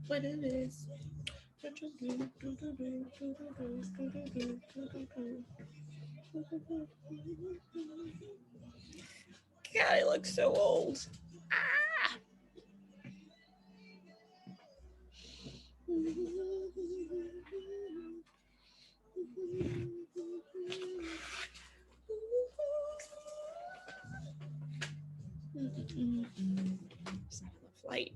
what it is. God, it looks so old. Ah! It's not enough light.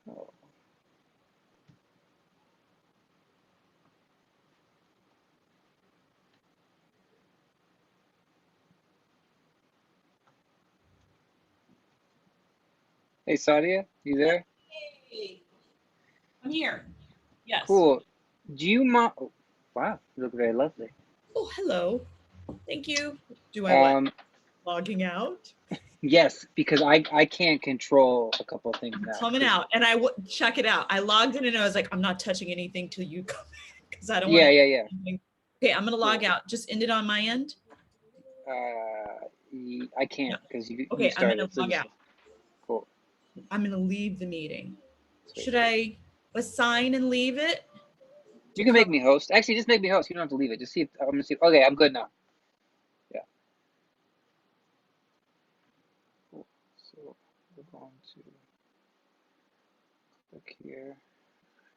So, hey, Sadia, you there? Hey, I'm here. Yes. Cool. Do you mind? Oh, wow, you look very lovely. Oh, hello. Thank you. Do I what? Um, Logging out? yes, because I can't control a couple of things I'm now. coming 'Cause out, and check it out. I logged in and I was like, I'm not touching anything till you come because I don't want yeah, to. yeah, yeah. Okay, I'm gonna log Cool. out. Just end it on my end. I No. can't because you Okay, I'm gonna started. So log just out. cool. I'm gonna leave the meeting. Sweet. Should I assign and leave it to You can come? make me host. Actually, just make me host. You don't have to leave it. Just see if I'm gonna see. Okay, I'm good now. Yeah. Cool. So we're going to click here.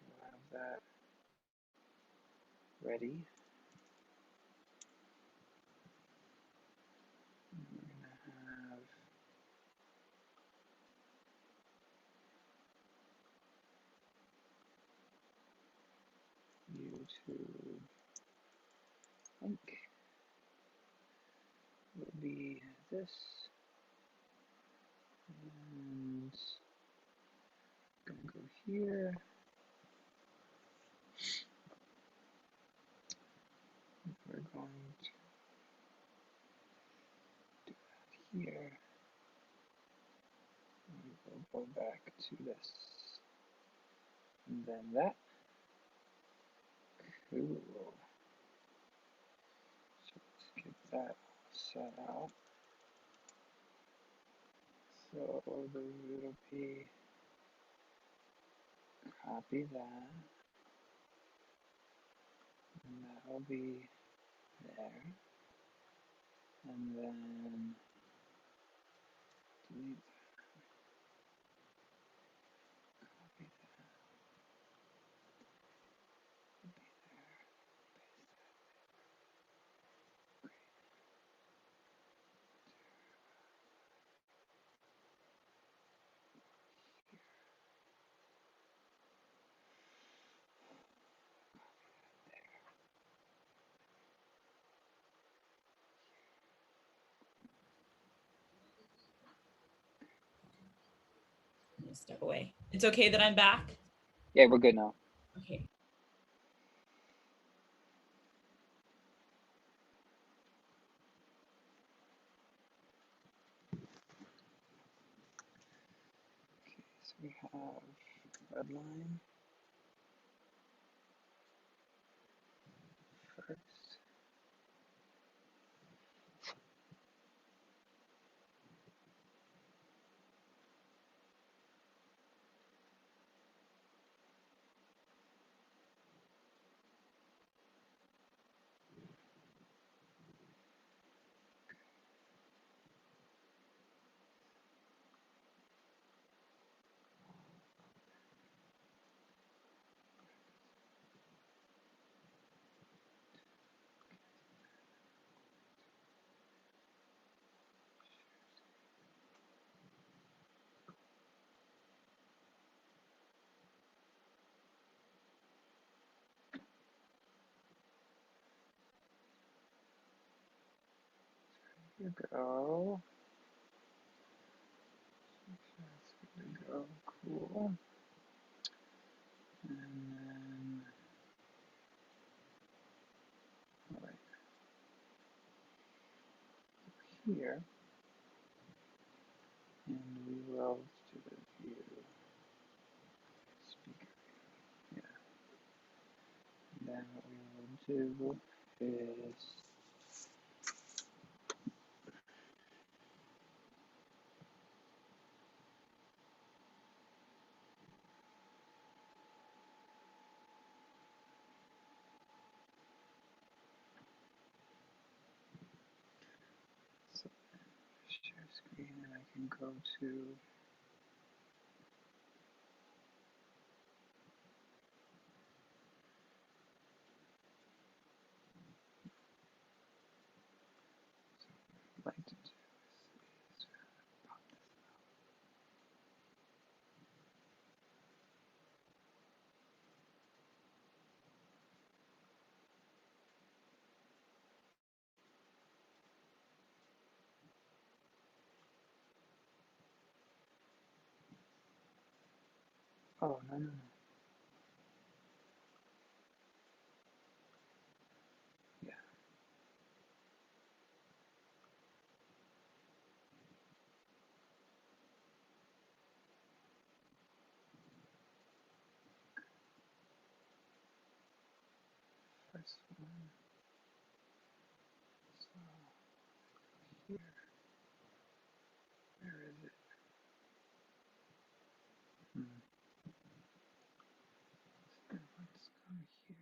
We'll have that ready. And we're gonna have YouTube link will be this, and I'm gonna go here. We're going to do that here. And we'll go back to this, and then that. Cool. So let's get that set out. So it'll be copy that, and that'll be there, and then gonna step away. It's okay that I'm back? Yeah, we're good now. Okay. Okay, so we have red line first. Here we go. That's good to go. Cool. And then, all right, here, and we will do the view speaker. Yeah. And then what we will do is so share screen, and I can go to like to do is pop this. Oh, no, no, no. Yeah. First one. So here, where is it? So let's go here.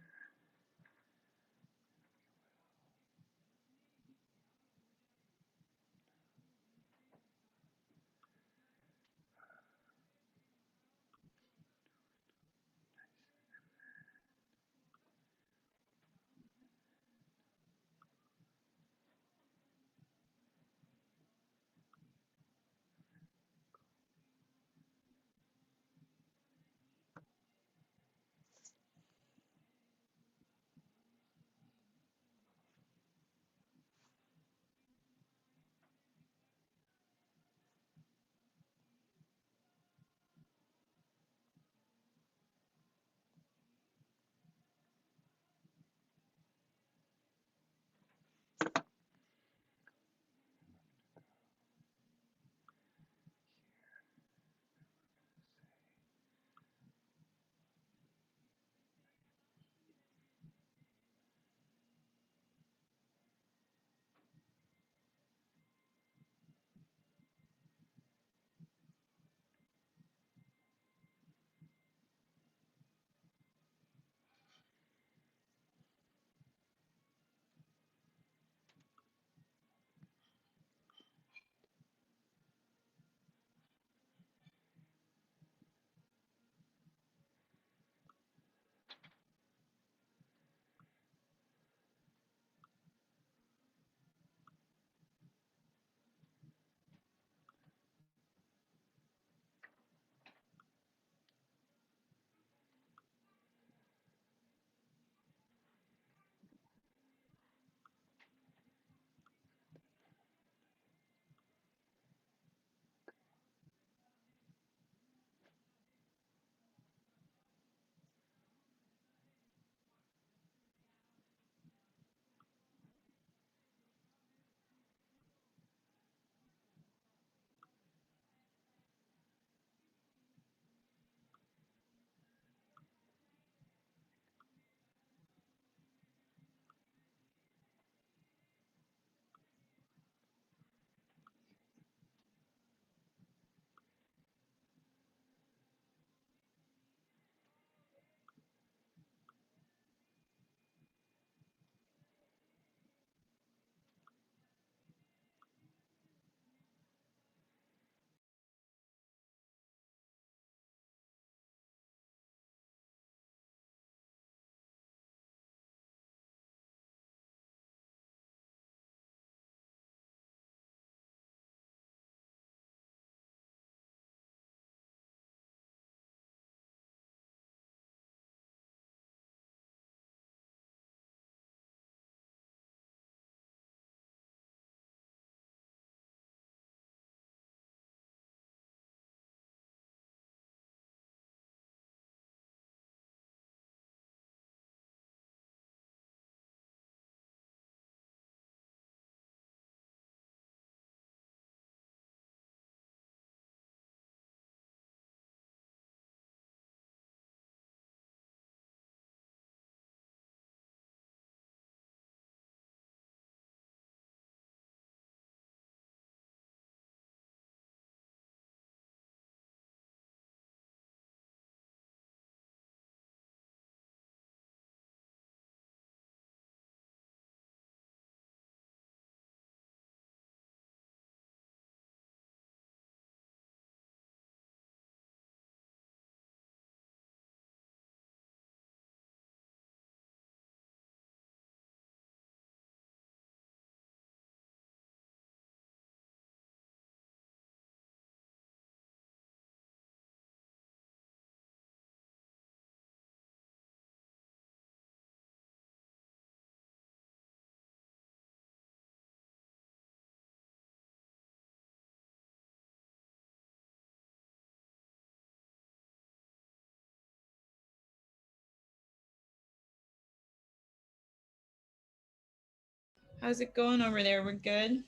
How's it going over there? We're good?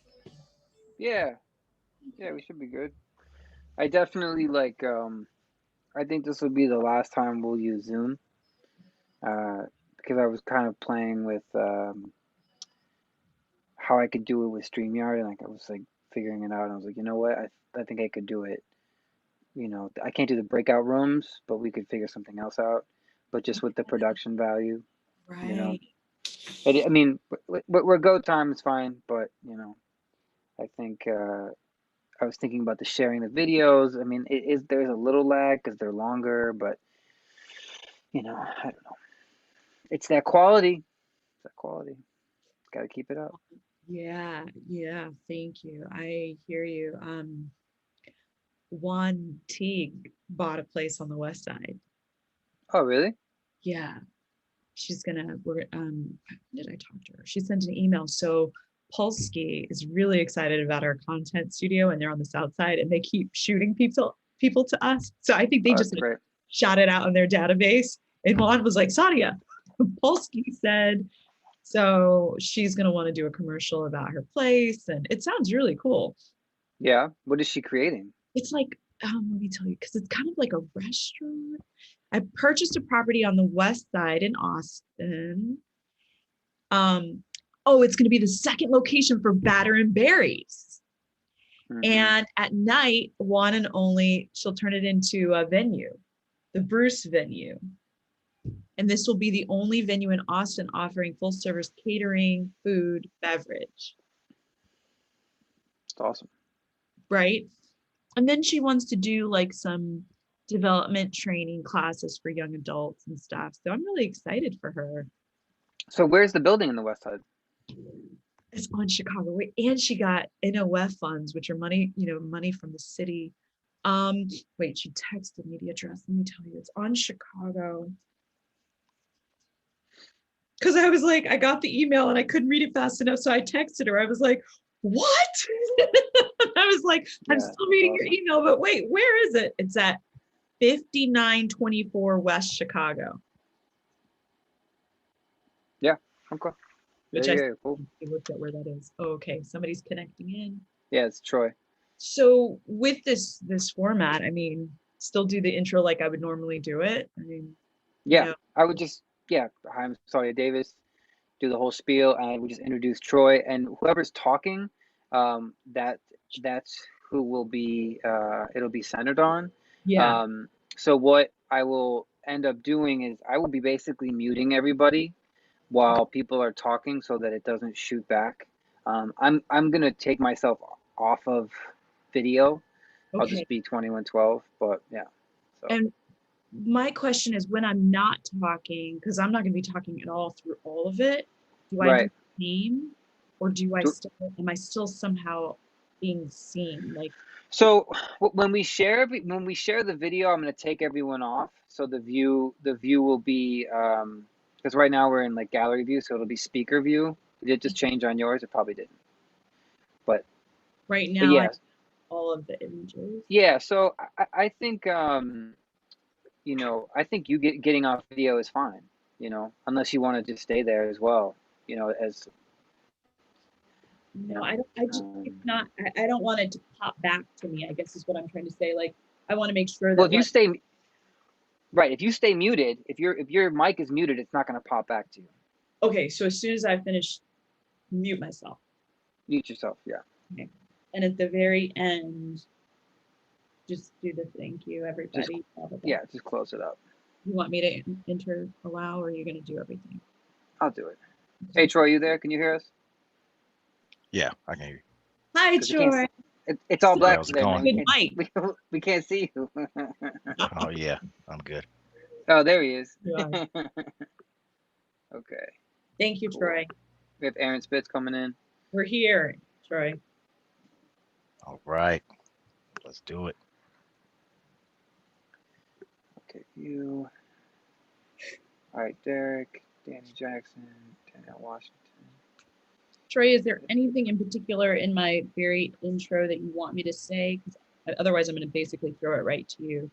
Yeah, yeah, we should be good. I definitely like. I think this will be the last time we'll use Zoom. Because I was kind of playing with how I could do it with StreamYard, and like I was like figuring it out. And I was like, you know what? I think I could do it. I can't do the breakout rooms, but we could figure something else out. But just with the production value, you know. Right. I mean, we're go time is fine, but I think I was thinking about the sharing the videos. I mean, there's a little lag because they're longer, but I don't know. It's that quality. It's that quality. Got to keep it up. Yeah, yeah, thank you. I hear you. Juan Teague bought a place on the west side. Oh, really? Yeah, she's gonna we're when did I talk to her? She sent an email. So Polsky is really excited about our content studio and they're on the south side and they keep shooting people to us. So I think they Oh, just that's like great. shot it out in their database. And Juan was like, Sadia, Polsky said, so she's gonna want to do a commercial about her place. And it sounds really cool. Yeah. What is she creating? It's like, let me tell you, because it's kind of like a restaurant. I purchased a property on the west side in Austin. Um, oh, it's going to be the second location for Batter and Berries. Mm-hmm. And at night, one and only, she'll turn it into a venue, the Bruce venue. And this will be the only venue in Austin offering full service catering, food, beverage. It's awesome. Right. And then she wants to do like some development training classes for young adults and stuff. So I'm really excited for her. So where's the building in the West Side? It's on Chicago. And she got NOF funds, which are money, money from the city. Wait, she texted me the address. Let me tell you, it's on Chicago. Because I was like, I got the email and I couldn't read it fast enough. So I texted her. I was like, what? I was like, I'm Yeah, still that's reading your awesome. email, but wait, where is it? It's at 5924 West Chicago, Yeah. Okay. which I Yeah. Cool. looked at where that is. Oh, okay, somebody's connecting in. Yeah, it's Troy. So with this format, I mean, still do the intro like I would normally do it. I mean, Yeah, I would just I'm sorry, Davis. Do the whole spiel, and we just introduce Troy and whoever's talking. That that's who will be. It'll be centered on. yeah, So what I will end up doing is I will be basically muting everybody while people are talking so that it doesn't shoot back. I'm gonna take myself off of video. I'll okay. just be 2112. But yeah, so And my question is, when I'm not talking, because I'm not going to be talking at all through all of it, do I do right. the name, or do I Do- still am I still somehow being seen? Like, So when we share the video, I'm gonna take everyone off. So the view will be because right now we're in like gallery view, so it'll be speaker view. Did it just change on yours? It probably didn't. But right but now, I yeah, have all of the images. yeah. So I think I think getting off video is fine. Unless you want to just stay there as well. As you No, know. I don't. I just it's not. I don't want it to pop back to me. I guess is what I'm trying to say. Like, I want to make sure Well, that like, if you stay muted, if your mic is muted, it's not gonna pop back to you. okay, so as soon as I finish, mute myself. Mute yourself. Yeah. Okay. And at the very end, just do the thank you, Just everybody. Blah, blah, blah. yeah. Just close it up. You want me to enter allow, or are you going to do everything? I'll do it. Hey, Okay. Troy, you there? Can you hear us? Yeah, I can hear you. Hi, Because we can't Troy. see. It's all Hey, black how's it today, man. going? You Good can't. night. We can't see you. Oh yeah, I'm good. Oh, there he is. Yeah. Okay, Thank you, cool. Troy. We have Aaron Spitz coming in. We're here, Troy. All right, let's do it. Okay, you. All right, Derek, Danny Jackson, Danielle Washington. Troy, is there anything in particular in my very intro that you want me to say? Because otherwise, I'm going to basically throw it right to you.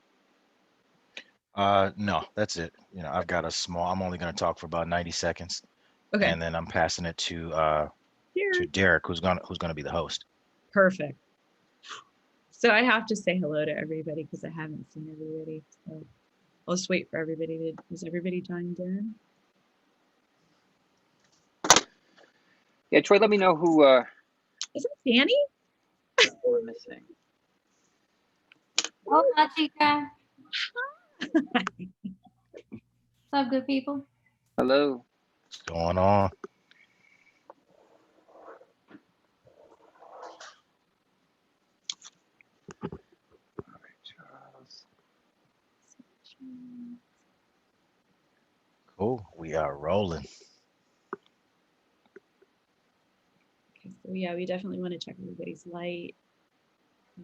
No, that's it. I've got a small. I'm only going to talk for about 90 seconds, Okay. and then I'm passing it to to Cheers. Derek, who's gonna be the host. Perfect. So I have to say hello to everybody because I haven't seen everybody. So I'll just wait for everybody to. Is everybody joined in? Yeah, Troy, let me know who Is it Danny? we're missing. Hola, chica. What's up, good people? Hello. What's going on? All right, Charles. Cool. We are rolling. Okay, so yeah, we definitely want to check everybody's light.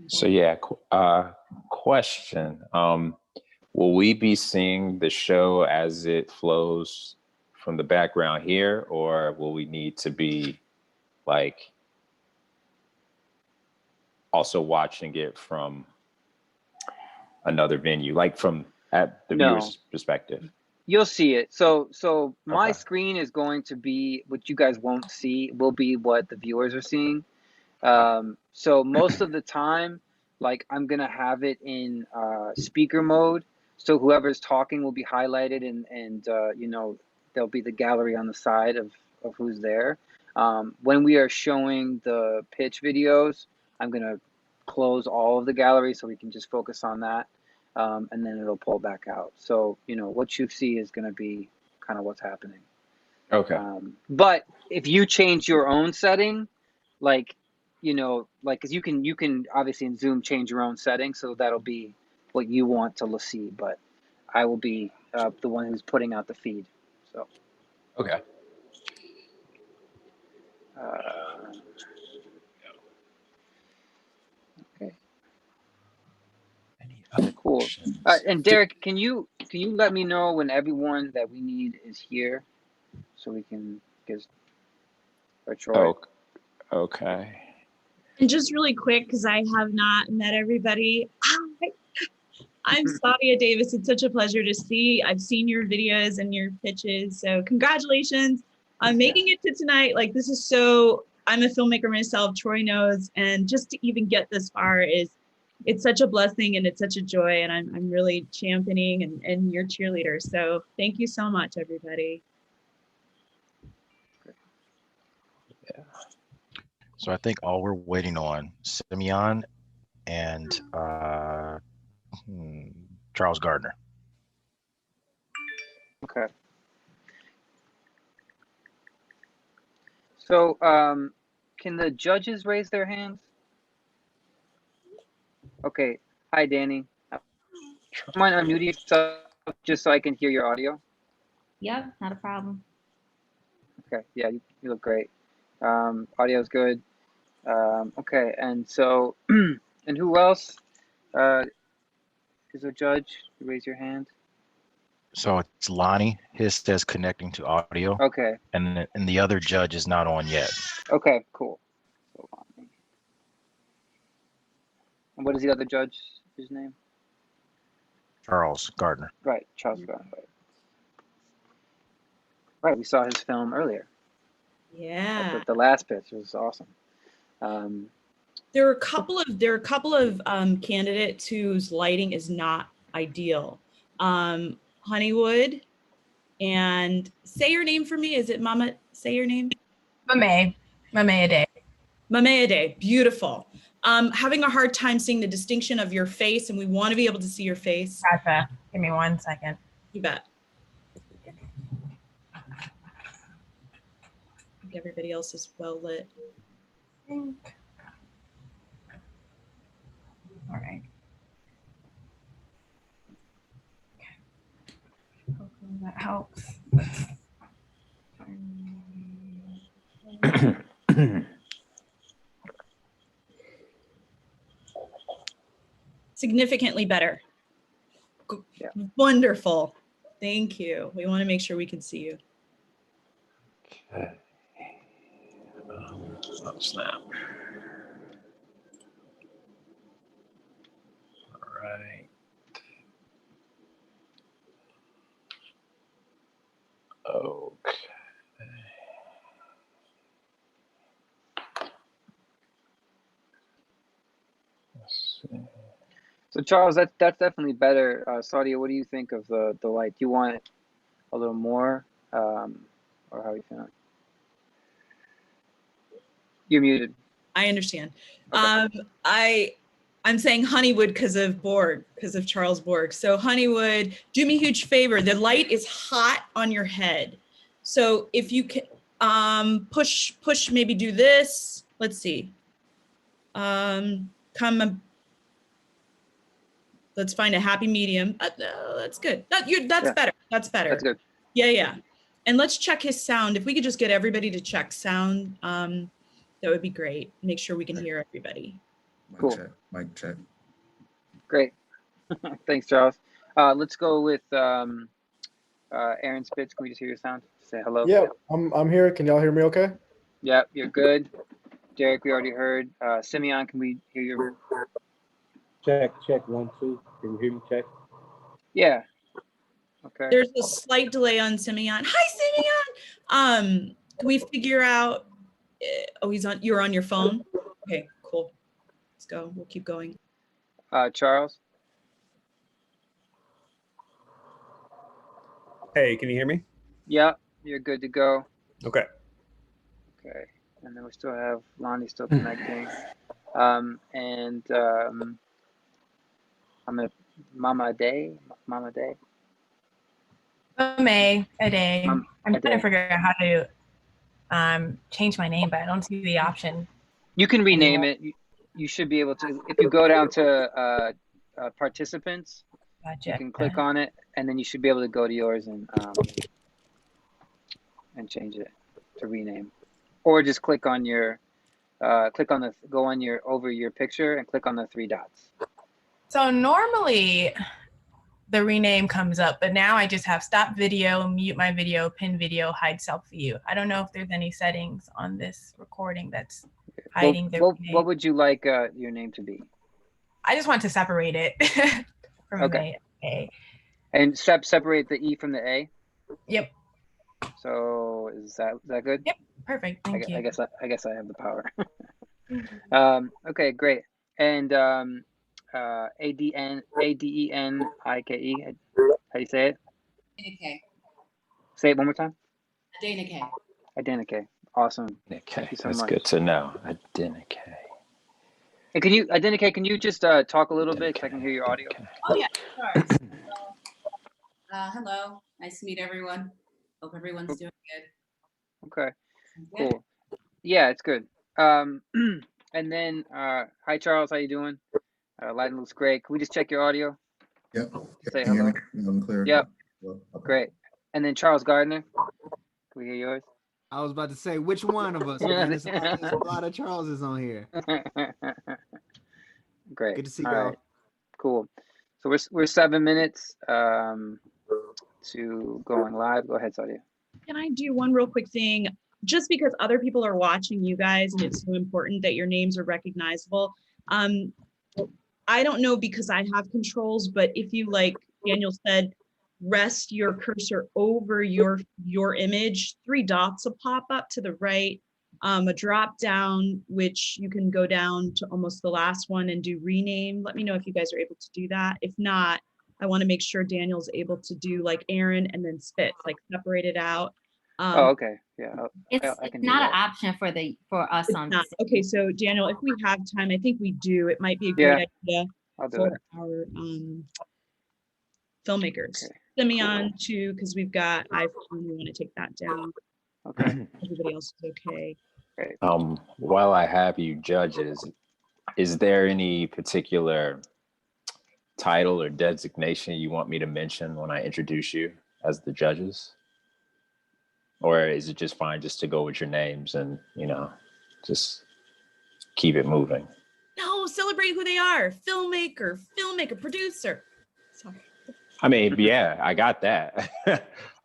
So yeah, question. Will we be seeing the show as it flows from the background here, or will we need to be like also watching it from another venue, like from at the No. viewer's perspective? You'll see it. So my Okay. screen is going to be what you guys won't see will be what the viewers are seeing. So most of the time, like I'm gonna have it in speaker mode. So whoever's talking will be highlighted and you know, there'll be the gallery on the side of who's there. When we are showing the pitch videos, I'm gonna close all of the gallery so we can just focus on that. And then it'll pull back out. So, you know, what you see is gonna be kind of what's happening. Okay. But if you change your own setting, like, you know, like, cause you can obviously in Zoom change your own setting, so that'll be what you want to see. But I will be the one who's putting out the feed. So, Okay. okay, Any other cool. questions? And Derek, can you let me know when everyone that we need is here, so we can get or Troy. Oh, okay. And just really quick, because I have not met everybody. Hi. I'm Sadia Davis. It's such a pleasure to see. I've seen your videos and your pitches. So congratulations on making it to tonight. Like this is so, I'm a filmmaker myself, Troy knows, and just to even get this far it's such a blessing and it's such a joy. And I'm really championing and your cheerleader. So thank you so much, everybody. So I think all we're waiting on Simeon and Charles Gardner. Okay. So, can the judges raise their hands? Okay. Hi, Danny. Mind unmuting yourself just so I can hear your audio? Yep, not a problem. Okay. Yeah, you look great. Audio's good. Okay. And so, and who else is a judge? Raise your hand. So it's Lonnie. His says connecting to audio, Okay. and the other judge is not on yet. Okay. Cool. So, and what is the other judge's name? Charles Gardner. Right. Charles Brown. Right. We saw his film earlier. Yeah. The last pitch was awesome. There are a couple of candidates whose lighting is not ideal. Honeywood, and say your name for me. Is it Mama? Say your name. Mameade. Mameade, beautiful. Having a hard time seeing the distinction of your face, and we want to be able to see your face. Gotcha. Give me 1 second. You bet. I think everybody else is well lit. All right. Hopefully that helps. Significantly better. Yeah. Wonderful. Thank you. We want to make sure we can see you. Okay. Oh, snap. All right. Okay. So Charles, that's definitely better. Sadia, what do you think of the light? Do you want it a little more, or how are you feeling? You're muted. I understand. Okay. I'm saying Honeywood because of Borg, because of Charles Borg. So Honeywood, do me a huge favor. The light is hot on your head. So if you can push, maybe do this. Let's see. Let's find a happy medium. No, that's good. That's Yeah. better. That's better. That's good. Yeah. And let's check his sound. If we could just get everybody to check sound, that would be great. Make sure we can hear everybody. Cool. Mic check. Great. Thanks, Charles. Let's go with Aaron Spitz. Can we just hear your sound? Say hello. Yeah, I'm here. Can y'all hear me okay? Yep, you're good. Derek, we already heard. Simeon, can we hear your... Check, 1, 2. Can you hear me? Check. Yeah. Okay. There's a slight delay on Simeon. Hi, Simeon. Can we figure out? Oh, you're on your phone. Okay, cool. Let's go. We'll keep going. Charles. Hey, can you hear me? Yep, you're good to go. Okay. Okay. And then we still have Lonnie still connecting. I'm a Mama Day. A day. I'm trying to figure out how to change my name, but I don't see the option. You can rename it. You should be able to. If you go down to participants, Gotcha. you can click on it, and then you should be able to go to yours and change it to rename, or just click on your go on over your picture and click on the 3 dots. So normally the rename comes up, but now I just have stop video, mute my video, pin video, hide self view. I don't know if there's any settings on this recording that's hiding the rename. What would you like your name to be? I just want to separate it from okay. the A. And separate the E from the A? Yep. So is that good? Yep. Perfect. Thank you. I guess I have the power. Okay, great. And Adenike. How do you say it? Adenike. Say it one more time. Adenike. Adenike. Awesome. Okay, so that's much. good to know. Adenike. And Adenike, can you just talk a little bit so I can hear your audio? Oh yeah, sure. Hello. Nice to meet everyone. Hope everyone's doing good. Okay. Cool. Yeah, it's good. And then hi Charles, how you doing? Lighting looks great. Can we just check your audio? Yep. Say hello. Clear. Yep. Okay. Great. And then Charles Gardner, can we hear yours? I was about to say, which one of us? Man? There's a lot of Charleses on here. Great. Good to see you. y'all. Right. Cool. So we're 7 minutes to going live. Go ahead, Sadia. Can I do one real quick thing? Just because other people are watching you guys, and it's so important that your names are recognizable. I don't know because I have controls, but if you, like Daniel said, rest your cursor over your image, 3 dots will pop up to the right, a drop down, which you can go down to almost the last one and do rename. Let me know if you guys are able to do that. If not, I want to make sure Daniel's able to do like Aaron and then Spitz, like separate it out. Oh, okay. Yeah. It's not an option for us on this. Okay, so Daniel, if we have time, I think we do. It might be a great idea for our filmmakers. Okay. Simeon too, because we've got iPhone. We want to take that down. Okay. Everybody else is okay. Great. While I have you judges, is there any particular title or designation you want me to mention when I introduce you as the judges? Or is it just fine just to go with your names and, just keep it moving? No, celebrate who they are. Filmmaker, producer. Sorry. I mean, yeah, I got that.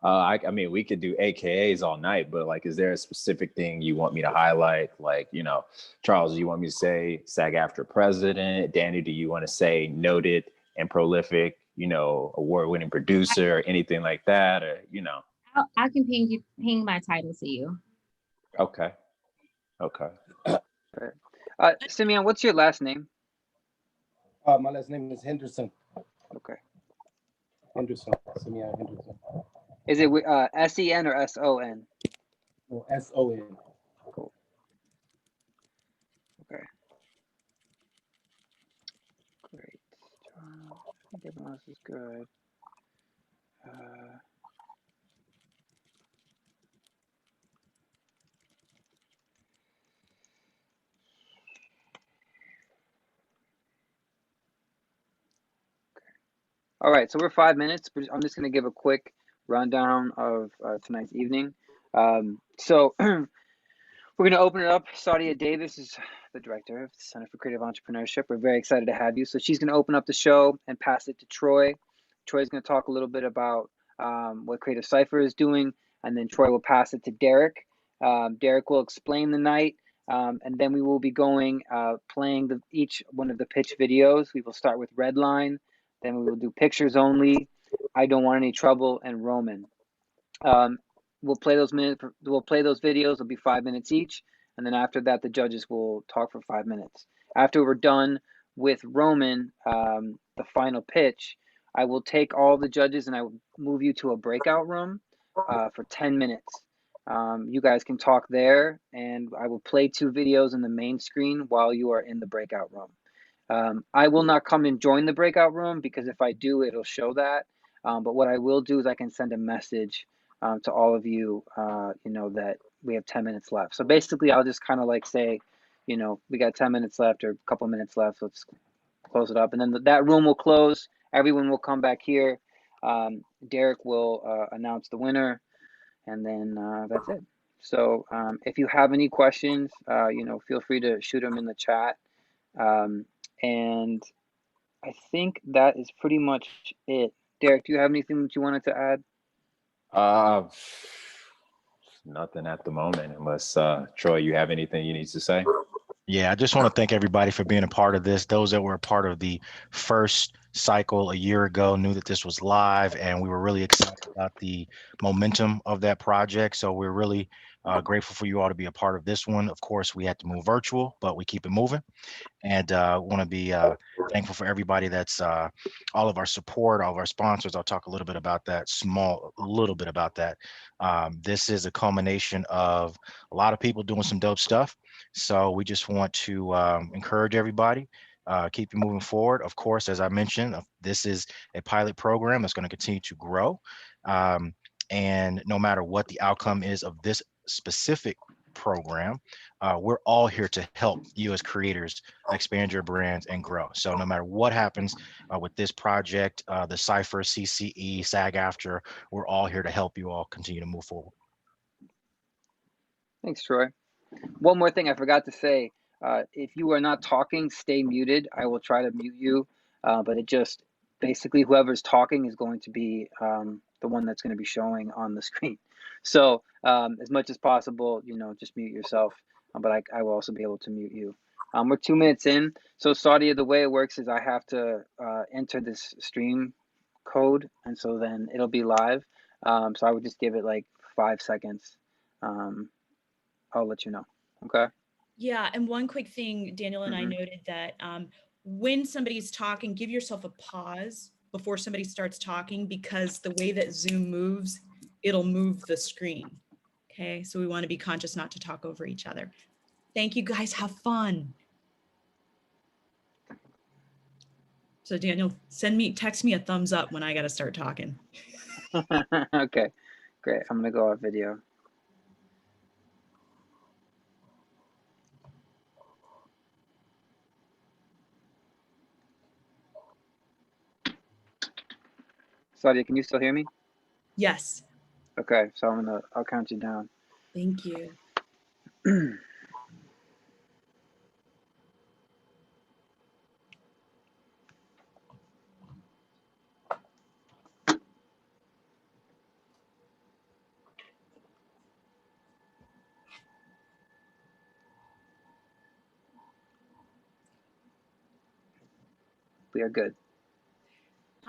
I mean, we could do AKAs all night, but like, is there a specific thing you want me to highlight? Like, Charles, do you want me to say SAG-AFTRA president? Danny, do you want to say noted and prolific, award-winning producer or anything like that? Or, I can ping my title to you. Okay. Simeon, what's your last name? My last name is Henderson. Okay. Henderson. Simeon Henderson. Is it S-E-N or S-O-N? Well, S-O-N. Cool. Okay. Great. I think everyone else is good. All right, so we're 5 minutes, but I'm just going to give a quick rundown of tonight's evening. So we're going to open it up. Sadia Davis is the director of the Center for Creative Entrepreneurship. We're very excited to have you. So she's going to open up the show and pass it to Troy. Troy's going to talk a little bit about what Creative Cypher is doing, and then Troy will pass it to Derek. Derek will explain the night, and then we will be going playing each one of the pitch videos. We will start with Redline, then we will do Pictures Only, I Don't Want Any Trouble, and Roman. We'll play those videos. It'll be 5 minutes each, and then after that, the judges will talk for 5 minutes. After we're done with Roman, the final pitch, I will take all the judges and I will move you to a breakout room for 10 minutes. You guys can talk there, and I will play 2 videos in the main screen while you are in the breakout room. I will not come and join the breakout room, because if I do, it'll show that. But what I will do is I can send a message to all of you, that we have 10 minutes left. So basically, I'll just kind of like say, we got 10 minutes left or a couple minutes left. So let's close it up. And then that room will close. Everyone will come back here. Derek will announce the winner, and then that's it. So if you have any questions, feel free to shoot them in the chat. And I think that is pretty much it. Derek, do you have anything that you wanted to add? Nothing at the moment, unless Troy, you have anything you need to say? Yeah, I just want to thank everybody for being a part of this. Those that were a part of the first cycle a year ago knew that this was live, and we were really excited about the momentum of that project. So we're really grateful for you all to be a part of this one. Of course, we had to move virtual, but we keep it moving. And want to be thankful for everybody that's all of our support, all of our sponsors. I'll talk a little bit about that, this is a culmination of a lot of people doing some dope stuff. So we just want to encourage everybody, keep you moving forward. Of course, as I mentioned, this is a pilot program that's going to continue to grow. And no matter what the outcome is of this specific program, we're all here to help you as creators expand your brands and grow. So no matter what happens with this project, the Cypher, CCE, SAG-AFTRA, we're all here to help you all continue to move forward. Thanks, Troy. One more thing I forgot to say. If you are not talking, stay muted. I will try to mute you, but it just basically whoever's talking is going to be the one that's going to be showing on the screen. So as much as possible, just mute yourself, but I will also be able to mute you. We're 2 minutes in. So Sadia, the way it works is I have to enter this stream code, and so then it'll be live. So I would just give it like 5 seconds. I'll let you know. Okay. Yeah, and one quick thing, Daniel and I noted that when somebody's talking, give yourself a pause before somebody starts talking, because the way that Zoom moves, it'll move the screen. Okay, so we want to be conscious not to talk over each other. Thank you, guys. Have fun. So Daniel, text me a thumbs up when I got to start talking. Okay, great. I'm gonna go off video. Sadia, can you still hear me? Yes. Okay, so I'll count you down. Thank you. We are good.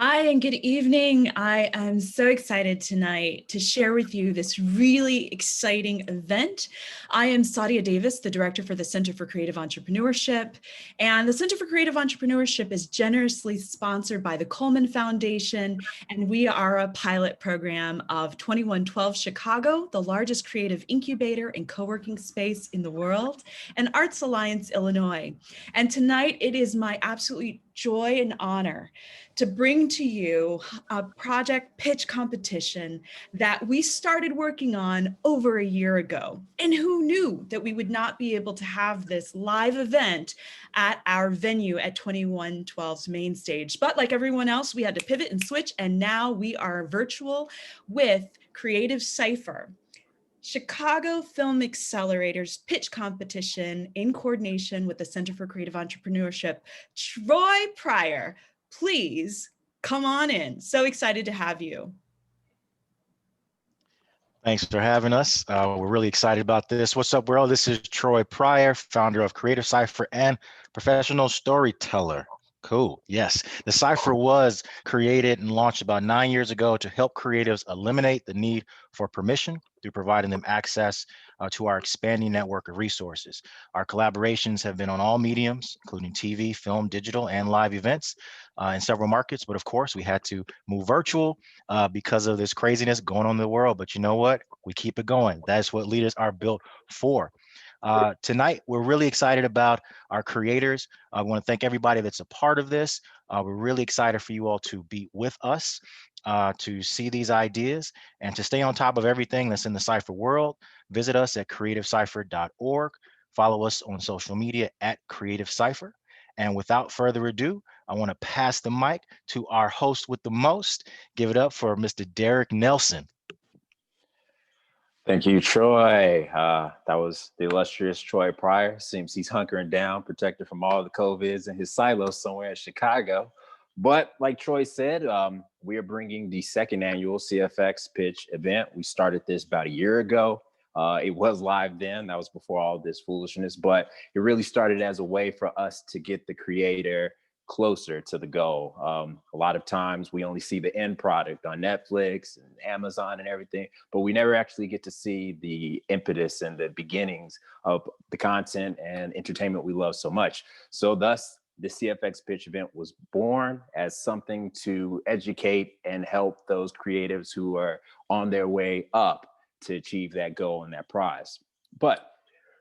Hi, and good evening. I am so excited tonight to share with you this really exciting event. I am Sadia Davis, the director for the Center for Creative Entrepreneurship. And the Center for Creative Entrepreneurship is generously sponsored by the Coleman Foundation. And we are a pilot program of 2112 Chicago, the largest creative incubator and co-working space in the world, and Arts Alliance, Illinois. And tonight it is my absolute joy and honor to bring to you a project pitch competition that we started working on over a year ago. And who knew that we would not be able to have this live event at our venue at 2112's main stage. But like everyone else, we had to pivot and switch, and now we are virtual with Creative Cypher, Chicago Film Xlerator's pitch competition in coordination with the Center for Creative Entrepreneurship. Troy Pryor, please come on in. So excited to have you. Thanks for having us. We're really excited about this. What's up, world? This is Troy Pryor, founder of Creative Cypher and professional storyteller. Cool. Yes. The Cypher was created and launched about 9 years ago to help creatives eliminate the need for permission through providing them access to our expanding network of resources. Our collaborations have been on all mediums, including TV, film, digital, and live events in several markets. But of course, we had to move virtual because of this craziness going on in the world. But you know what? We keep it going. That's what leaders are built for. Tonight, we're really excited about our creators. I want to thank everybody that's a part of this. We're really excited for you all to be with us, to see these ideas, and to stay on top of everything that's in the Cypher world. Visit us at creativecypher.org. Follow us on social media at Creative Cypher. And without further ado, I want to pass the mic to our host with the most. Give it up for Mr. Derek Nelson. Thank you, Troy. That was the illustrious Troy Pryor. Seems he's hunkering down, protected from all the COVIDs in his silo somewhere in Chicago. But like Troy said, we are bringing the second annual CFX pitch event. We started this about a year ago. It was live then. That was before all this foolishness, but it really started as a way for us to get the creator closer to the goal. A lot of times we only see the end product on Netflix and Amazon and everything, but we never actually get to see the impetus and the beginnings of the content and entertainment we love so much. So thus, the CFX pitch event was born as something to educate and help those creatives who are on their way up to achieve that goal and that prize. But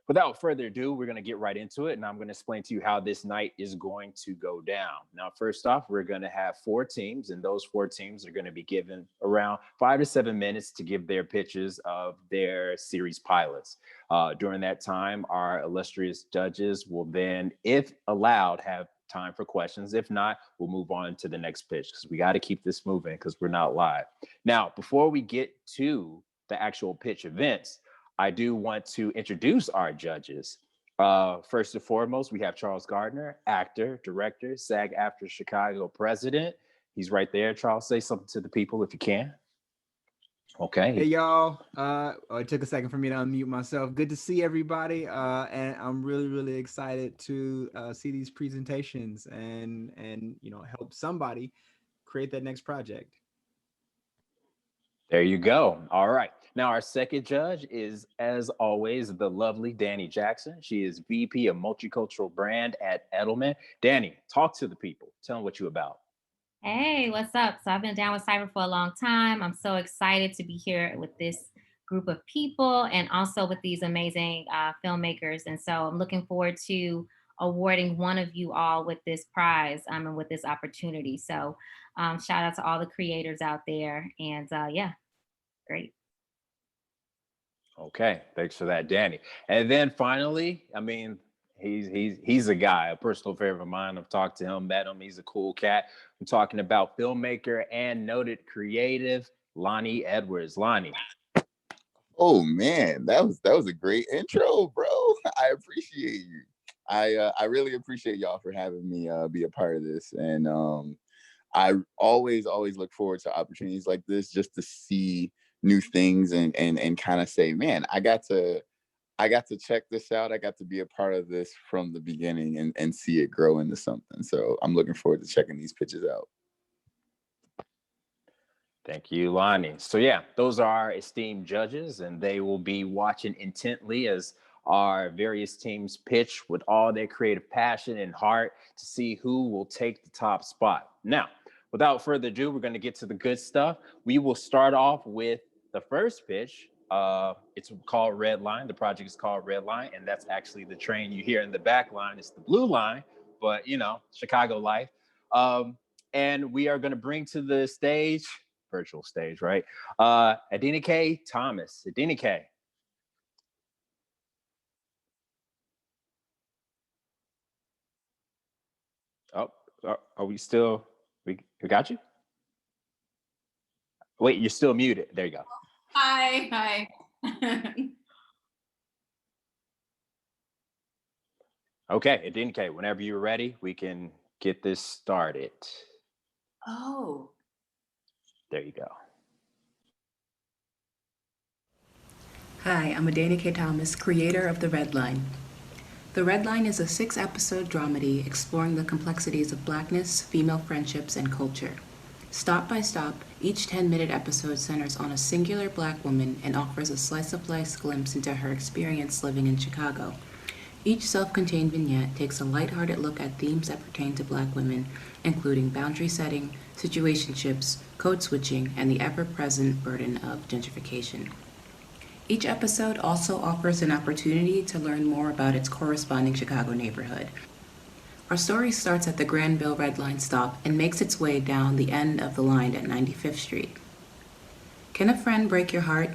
without further ado, we're going to get right into it, and I'm going to explain to you how this night is going to go down. Now, first off, we're going to have 4 teams, and those 4 teams are going to be given around 5 to 7 minutes to give their pitches of their series pilots. During that time, our illustrious judges will then, if allowed, have time for questions. If not, we'll move on to the next pitch because we got to keep this moving because we're not live. Now, before we get to the actual pitch events, I do want to introduce our judges. First and foremost, we have Charles Gardner, actor, director, SAG-AFTRA Chicago president. He's right there. Charles, say something to the people if you can. Okay. Hey, y'all. It took a second for me to unmute myself. Good to see everybody. And I'm really, really excited to see these presentations and help somebody create that next project. There you go. All right. Now, our second judge is, as always, the lovely Danny Jackson. She is VP of Multicultural Brand at Edelman. Danny, talk to the people. Tell them what you're about. Hey, what's up? So I've been down with Cypher for a long time. I'm so excited to be here with this group of people and also with these amazing filmmakers. And so I'm looking forward to awarding one of you all with this prize and with this opportunity. So shout out to all the creators out there. And yeah, great. Okay, thanks for that, Danny. And then finally, I mean, he's a guy, a personal favorite of mine. I've talked to him, met him. He's a cool cat. I'm talking about filmmaker and noted creative Lonnie Edwards. Lonnie. Oh man, that was a great intro, bro. I appreciate you. I really appreciate y'all for having me be a part of this, and I always look forward to opportunities like this just to see new things and kind of say, man, I got to check this out. I got to be a part of this from the beginning and see it grow into something. So I'm looking forward to checking these pitches out. Thank you, Lonnie. So yeah, those are our esteemed judges, and they will be watching intently as our various teams pitch with all their creative passion and heart to see who will take the top spot. Now, without further ado, we're going to get to the good stuff. We will start off with the first pitch. It's called Red Line. The project is called Red Line, and that's actually the train you hear in the back line. It's the blue line, but you know, Chicago life. And we are going to bring to the stage, virtual stage, right? Adenike Thomas. Adenike. Oh, are we still? We got you. Wait, you're still muted. There you go. Hi. Okay, Adenike, whenever you're ready, we can get this started. Oh. There you go. Hi, I'm Adenike Thomas, creator of The Red Line. The Red Line is a 6-episode dramedy exploring the complexities of Blackness, female friendships, and culture. Stop by stop, each 10-minute episode centers on a singular Black woman and offers a slice-of-life glimpse into her experience living in Chicago. Each self-contained vignette takes a lighthearted look at themes that pertain to Black women, including boundary setting, situationships, code switching, and the ever-present burden of gentrification. Each episode also offers an opportunity to learn more about its corresponding Chicago neighborhood. Our story starts at the Granville Red Line stop and makes its way down the end of the line at 95th Street. Can a friend break your heart?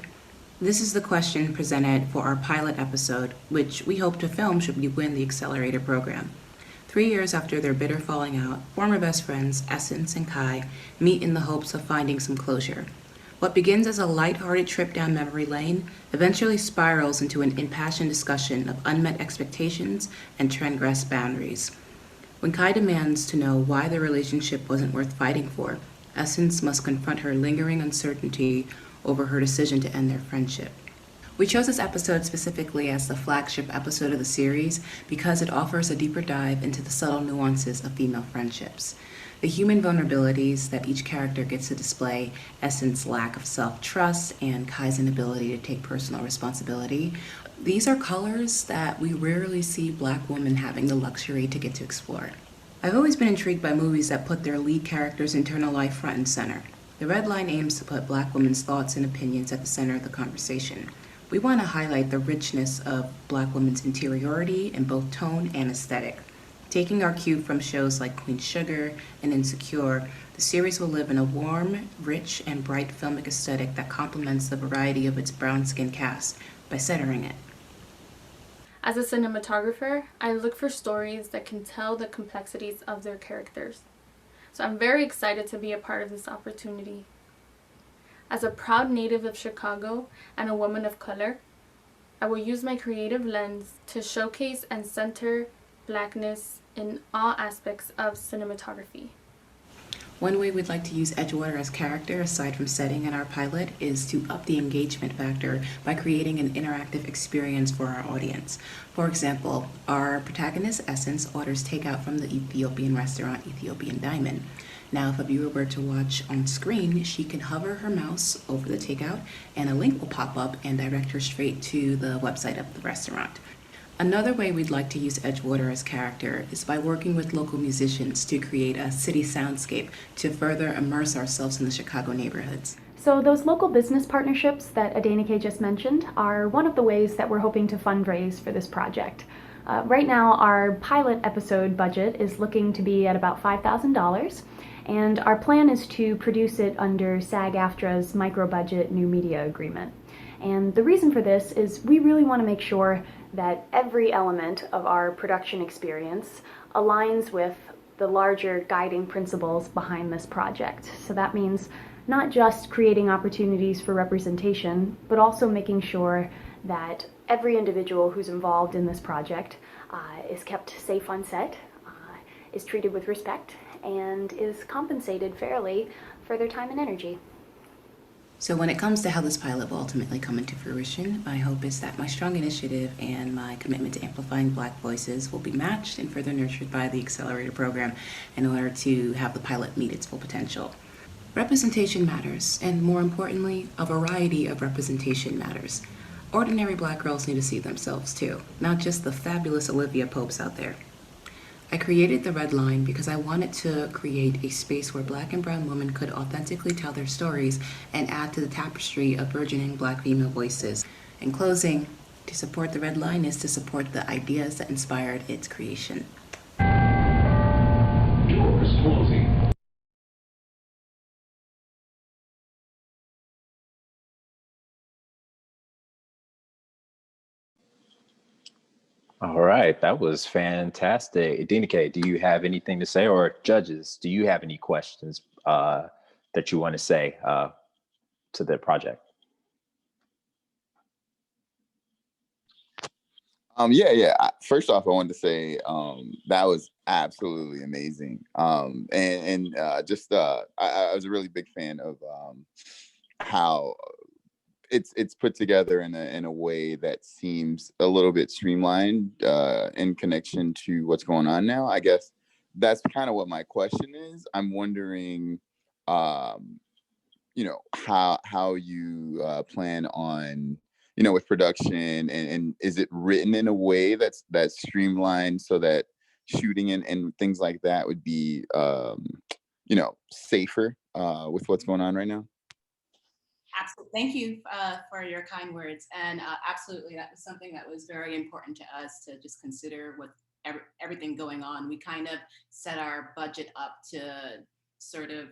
This is the question presented for our pilot episode, which we hope to film should we win the Xlerator program. 3 years after their bitter falling out, former best friends Essence and Kai meet in the hopes of finding some closure. What begins as a lighthearted trip down memory lane eventually spirals into an impassioned discussion of unmet expectations and transgressed boundaries. When Kai demands to know why the relationship wasn't worth fighting for, Essence must confront her lingering uncertainty over her decision to end their friendship. We chose this episode specifically as the flagship episode of the series because it offers a deeper dive into the subtle nuances of female friendships. The human vulnerabilities that each character gets to display, Essence's lack of self-trust and Kai's inability to take personal responsibility, these are colors that we rarely see Black women having the luxury to get to explore. I've always been intrigued by movies that put their lead character's internal life front and center. The Red Line aims to put Black women's thoughts and opinions at the center of the conversation. We want to highlight the richness of Black women's interiority in both tone and aesthetic. Taking our cue from shows like Queen Sugar and Insecure, the series will live in a warm, rich, and bright filmic aesthetic that complements the variety of its brown-skinned cast by centering it. As a cinematographer, I look for stories that can tell the complexities of their characters. So I'm very excited to be a part of this opportunity. As a proud native of Chicago and a woman of color, I will use my creative lens to showcase and center Blackness in all aspects of cinematography. One way we'd like to use Edgewater as character, aside from setting in our pilot, is to up the engagement factor by creating an interactive experience for our audience. For example, our protagonist, Essence, orders takeout from the Ethiopian restaurant Ethiopian Diamond. Now, if a viewer were to watch on screen, she can hover her mouse over the takeout and a link will pop up and direct her straight to the website of the restaurant. Another way we'd like to use Edgewater as character is by working with local musicians to create a city soundscape to further immerse ourselves in the Chicago neighborhoods. So those local business partnerships that Adenike just mentioned are one of the ways that we're hoping to fundraise for this project. Right now, our pilot episode budget is looking to be at about $5,000, and our plan is to produce it under SAG-AFTRA's micro-budget new media agreement. And the reason for this is we really want to make sure that every element of our production experience aligns with the larger guiding principles behind this project. So that means not just creating opportunities for representation, but also making sure that every individual who's involved in this project is kept safe on set, is treated with respect, and is compensated fairly for their time and energy. So when it comes to how this pilot will ultimately come into fruition, my hope is that my strong initiative and my commitment to amplifying Black voices will be matched and further nurtured by the Xlerator program in order to have the pilot meet its full potential. Representation matters, and more importantly, a variety of representation matters. Ordinary Black girls need to see themselves too, not just the fabulous Olivia Popes out there. I created the Red Line because I wanted to create a space where Black and brown women could authentically tell their stories and add to the tapestry of burgeoning Black female voices. In closing, to support the Red Line is to support the ideas that inspired its creation. Doors closing. All right, that was fantastic. Dinike, do you have anything to say, or judges, do you have any questions that you want to say to the project? First off, I wanted to say that was absolutely amazing. I was a really big fan of how it's put together in a way that seems a little bit streamlined in connection to what's going on now. I guess that's kind of what my question is. I'm wondering, how you plan on, with production, and is it written in a way that's streamlined so that shooting and things like that would be safer with what's going on right now? Absolutely. Thank you for your kind words. And absolutely, that was something that was very important to us to just consider with everything going on. We kind of set our budget up to sort of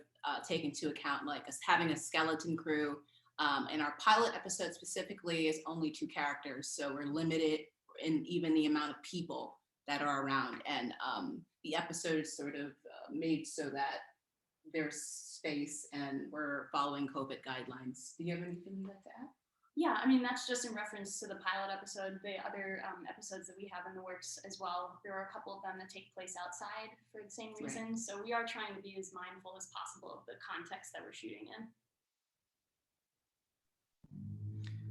take into account like us having a skeleton crew. And our pilot episode specifically is only 2 characters. So we're limited in even the amount of people that are around. And the episode is sort of made so that there's space and we're following COVID guidelines. Do you have anything you'd like to add? Yeah, I mean, that's just in reference to the pilot episode. The other episodes that we have in the works as well, there are a couple of them that take place outside for the same reason. Right. So we are trying to be as mindful as possible of the context that we're shooting in.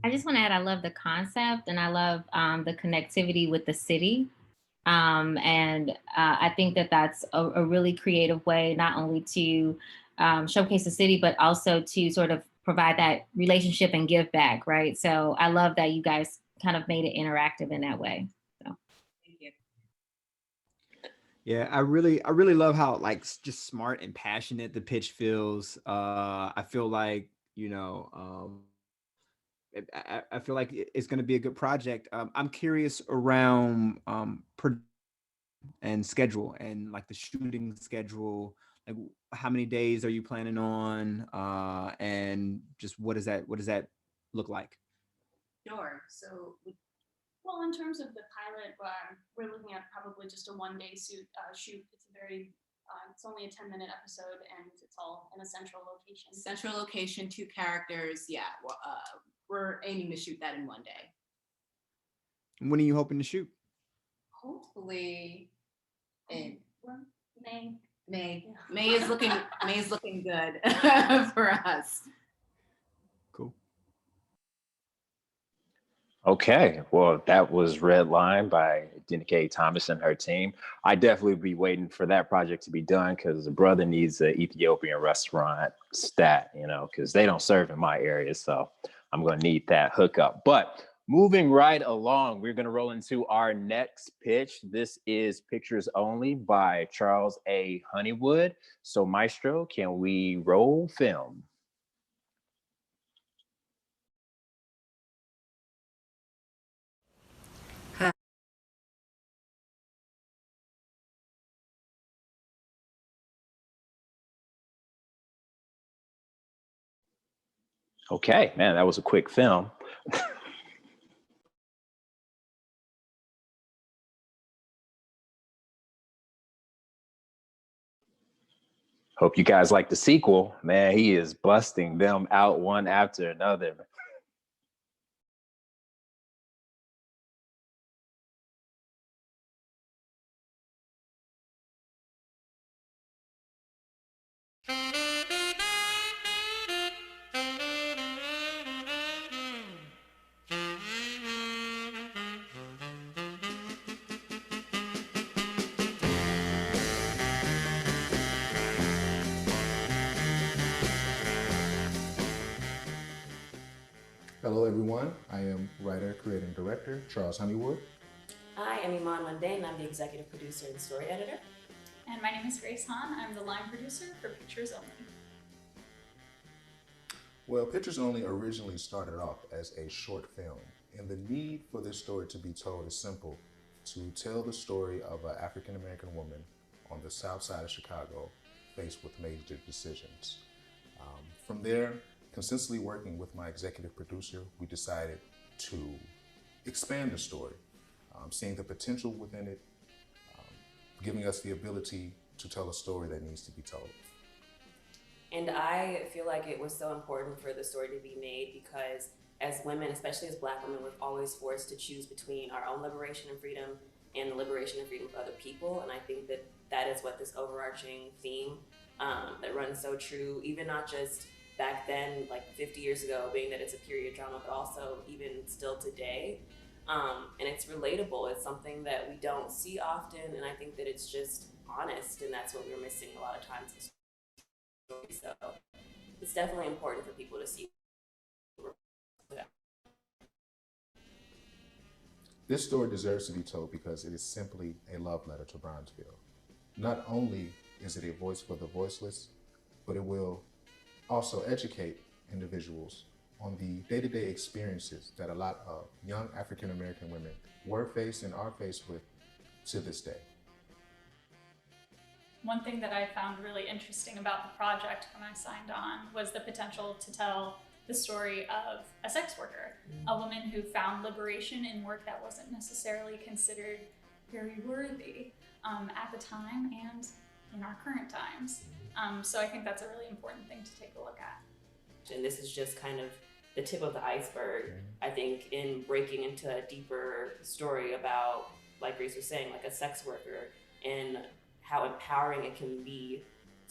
I just want to add, I love the concept and I love the connectivity with the city. I think that that's a really creative way, not only to showcase the city, but also to sort of provide that relationship and give back, right? So I love that you guys kind of made it interactive in that way. So. Thank you. Yeah, I really love how just smart and passionate the pitch feels. I feel like, I feel like it's going to be a good project. I'm curious around and schedule and like the shooting schedule. Like, how many days are you planning on? And just what does that look like? Sure. So, well, in terms of the pilot, we're looking at probably just a 1-day shoot. It's a very it's only a 10-minute episode, and it's all in a central location. Central location, 2 characters. Yeah, we're aiming to shoot that in 1 day. When are you hoping to shoot? Hopefully in May. May is looking good for us. Cool. Okay, well, that was Red Line by Dinike Thomas and her team. I definitely be waiting for that project to be done because the brother needs an Ethiopian restaurant stat, because they don't serve in my area. So I'm going to need that hookup. But moving right along, we're going to roll into our next pitch. This is Pictures Only by Charles A. Honeywood. So Maestro, can we roll film? Okay, man, that was a quick film. Hope you guys like the sequel. Man, he is busting them out one after another. Hello, everyone. I am writer, creator, and director Charles Honeywood. I am Iman Mundane. I'm the executive producer and story editor. And my name is Grace Hahn. I'm the line producer for Pictures Only. Well, Pictures Only originally started off as a short film, and the need for this story to be told is simple: to tell the story of an African-American woman on the south side of Chicago faced with major decisions. From there, consistently working with my executive producer, we decided to expand the story, seeing the potential within it, giving us the ability to tell a story that needs to be told. And I feel like it was so important for the story to be made because as women, especially as Black women, we're always forced to choose between our own liberation and freedom and the liberation and freedom of other people. And I think that that is what this overarching theme that runs so true, even not just back then, like 50 years ago, being that it's a period drama, but also even still today. And it's relatable. It's something that we don't see often, and I think that it's just honest, and that's what we're missing a lot of times in stories. So it's definitely important for people to see. This story deserves to be told because it is simply a love letter to Bronzeville. Not only is it a voice for the voiceless, but it will also educate individuals on the day-to-day experiences that a lot of young African-American women were faced and are faced with to this day. One thing that I found really interesting about the project when I signed on was the potential to tell the story of a sex worker, a woman who found liberation in work that wasn't necessarily considered very worthy at the time and in our current times. So I think that's a really important thing to take a look at. And this is just kind of the tip of the iceberg, I think, in breaking into a deeper story about, like Grace was saying, like a sex worker and how empowering it can be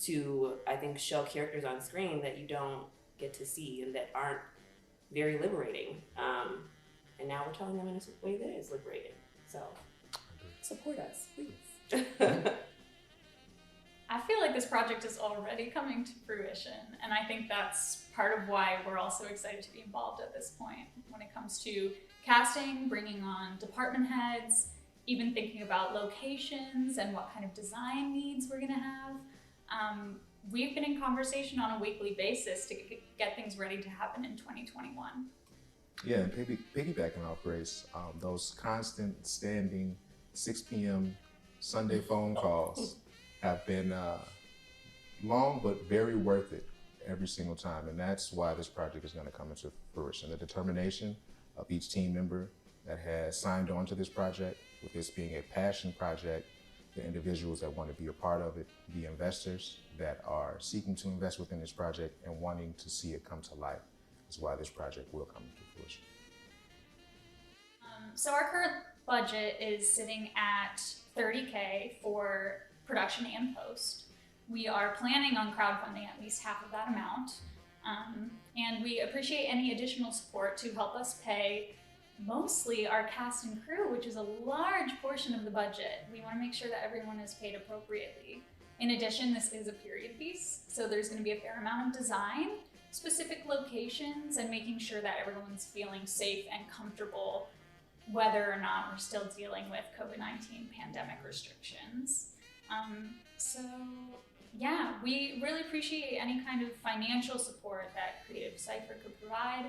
to, I think, show characters on screen that you don't get to see and that aren't very liberating. And now we're telling them in a way that is liberating. So support us, please. I feel like this project is already coming to fruition, and I think that's part of why we're all so excited to be involved at this point when it comes to casting, bringing on department heads, even thinking about locations and what kind of design needs we're gonna have. We've been in conversation on a weekly basis to get things ready to happen in 2021. Yeah, and piggybacking off Grace, those constant standing 6 p.m. Sunday phone calls have been long but very worth it every single time. And that's why this project is going to come into fruition. The determination of each team member that has signed on to this project, with this being a passion project, the individuals that want to be a part of it, the investors that are seeking to invest within this project and wanting to see it come to life, is why this project will come into fruition. So our current budget is sitting at $30K for production and post. We are planning on crowdfunding at least half of that amount. And we appreciate any additional support to help us pay mostly our cast and crew, which is a large portion of the budget. We want to make sure that everyone is paid appropriately. In addition, this is a period piece, so there's going to be a fair amount of design, specific locations, and making sure that everyone's feeling safe and comfortable whether or not we're still dealing with COVID-19 pandemic restrictions. So yeah, we really appreciate any kind of financial support that Creative Cypher could provide.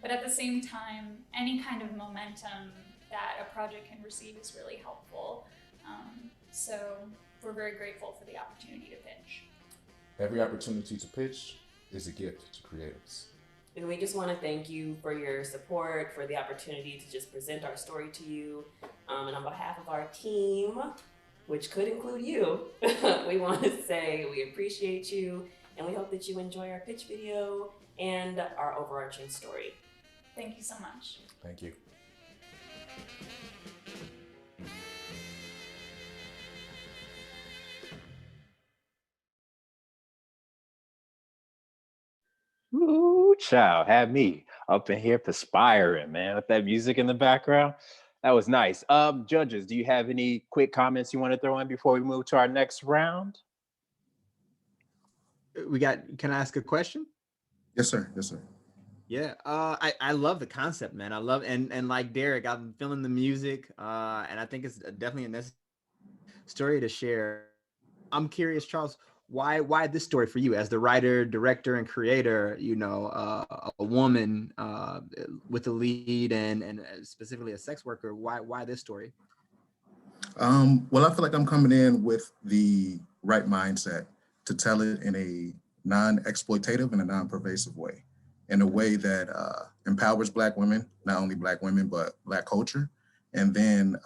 But at the same time, any kind of momentum that a project can receive is really helpful. So we're very grateful for the opportunity to pitch. Every opportunity to pitch is a gift to creatives. And we just want to thank you for your support, for the opportunity to just present our story to you. And on behalf of our team, which could include you, we want to say we appreciate you and we hope that you enjoy our pitch video and our overarching story. Thank you so much. Thank you. Ooh, child, had me up in here perspiring, man, with that music in the background. That was nice. Judges, do you have any quick comments you want to throw in before we move to our next round? Can I ask a question? Yes, sir. Yes, sir. Yeah, I love the concept, man. I love and like Derek, I'm feeling the music, and I think it's definitely a necessary story to share. I'm curious, Charles, why this story for you as the writer, director, and creator? You know, a woman with a lead and specifically a sex worker. Why this story? Well, I feel like I'm coming in with the right mindset to tell it in a non-exploitative and a non-pervasive way, in a way that empowers Black women, not only Black women, but Black culture. And then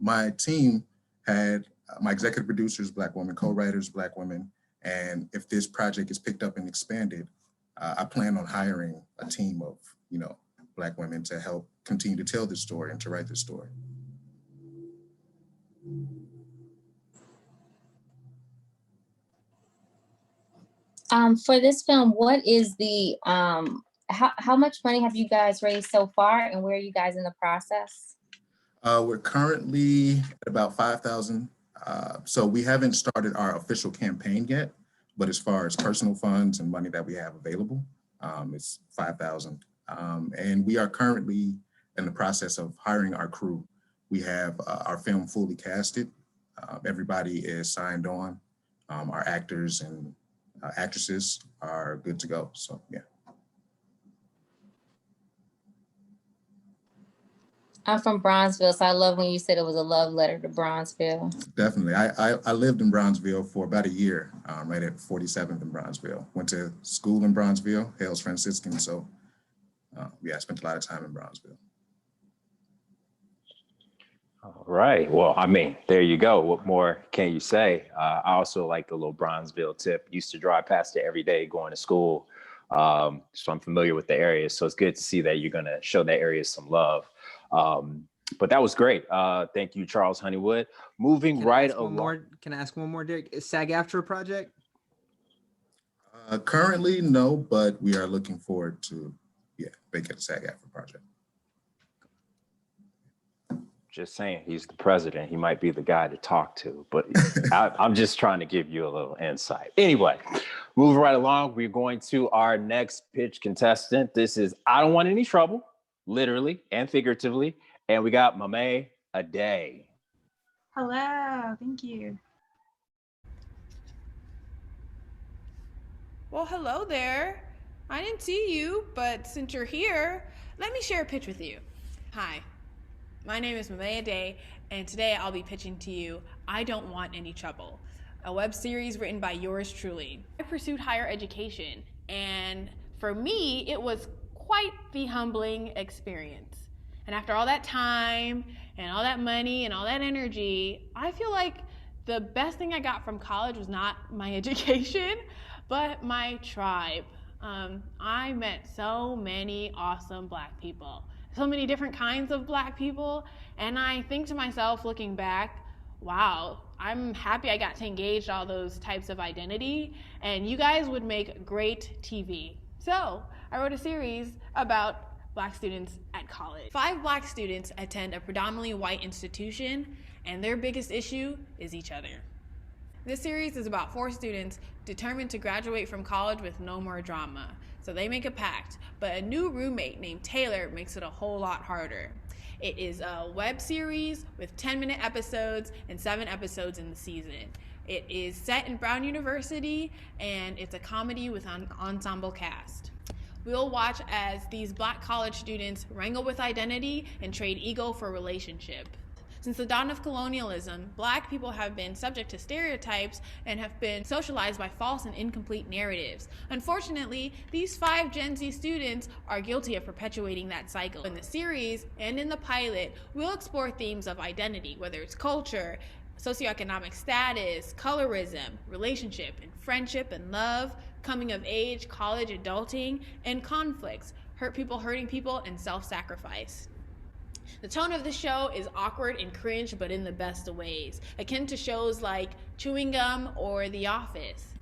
my team had my executive producers, Black women, co-writers, Black women. And if this project is picked up and expanded, I plan on hiring a team of, Black women to help continue to tell this story and to write this story. For this film, what is the how much money have you guys raised so far, and where are you guys in the process? We're currently at about 5,000. So we haven't started our official campaign yet, but as far as personal funds and money that we have available, it's 5,000. And we are currently in the process of hiring our crew. We have our film fully casted. Everybody is signed on. Our actors and actresses are good to go. So, yeah. I'm from Bronzeville, so I love when you said it was a love letter to Bronzeville. Definitely. I lived in Bronzeville for about a year, right at 47th in Bronzeville. Went to school in Bronzeville, Hales Franciscan. So, yeah, I spent a lot of time in Bronzeville. All right. Well, I mean, there you go. What more can you say? I also like the little Bronzeville tip. Used to drive past it every day going to school. So I'm familiar with the area. So it's good to see that you're going to show that area some love. But that was great. Thank you, Charles Honeywood. Moving right along. Can I ask one more, Derek? Is SAG-AFTRA a project? Currently, no, but we are looking forward to, make it a SAG-AFTRA project. Just saying, he's the president. He might be the guy to talk to, but I'm just trying to give you a little insight. Anyway, moving right along, we're going to our next pitch contestant. This is I Don't Want Any Trouble, literally and figuratively. And we got Mame Ade. Hello, thank you. Well, hello there. I didn't see you, but since you're here, let me share a pitch with you. Hi, my name is Mame Ade, and today I'll be pitching to you I Don't Want Any Trouble, a web series written by yours truly. I pursued higher education, and for me, it was quite the humbling experience. And after all that time and all that money and all that energy, I feel like the best thing I got from college was not my education, but my tribe. I met so many awesome Black people, so many different kinds of Black people, and I think to myself, looking back, wow, I'm happy I got to engage all those types of identity, and you guys would make great TV. So I wrote a series about Black students at college. 5 Black students attend a predominantly white institution, and their biggest issue is each other. This series is about 4 students determined to graduate from college with no more drama. So they make a pact, but a new roommate named Taylor makes it a whole lot harder. It is a web series with 10-minute episodes and 7 episodes in the season. It is set in Brown University, and it's a comedy with an ensemble cast. We'll watch as these Black college students wrangle with identity and trade ego for relationship. Since the dawn of colonialism, Black people have been subject to stereotypes and have been socialized by false and incomplete narratives. Unfortunately, these 5 Gen Z students are guilty of perpetuating that cycle. In the series and in the pilot, we'll explore themes of identity, whether it's culture, socioeconomic status, colorism, relationship, and friendship and love, coming of age, college, adulting, and conflicts, hurt people hurting people, and self-sacrifice. The tone of the show is awkward and cringe, but in the best of ways, akin to shows like Chewing Gum or The Office.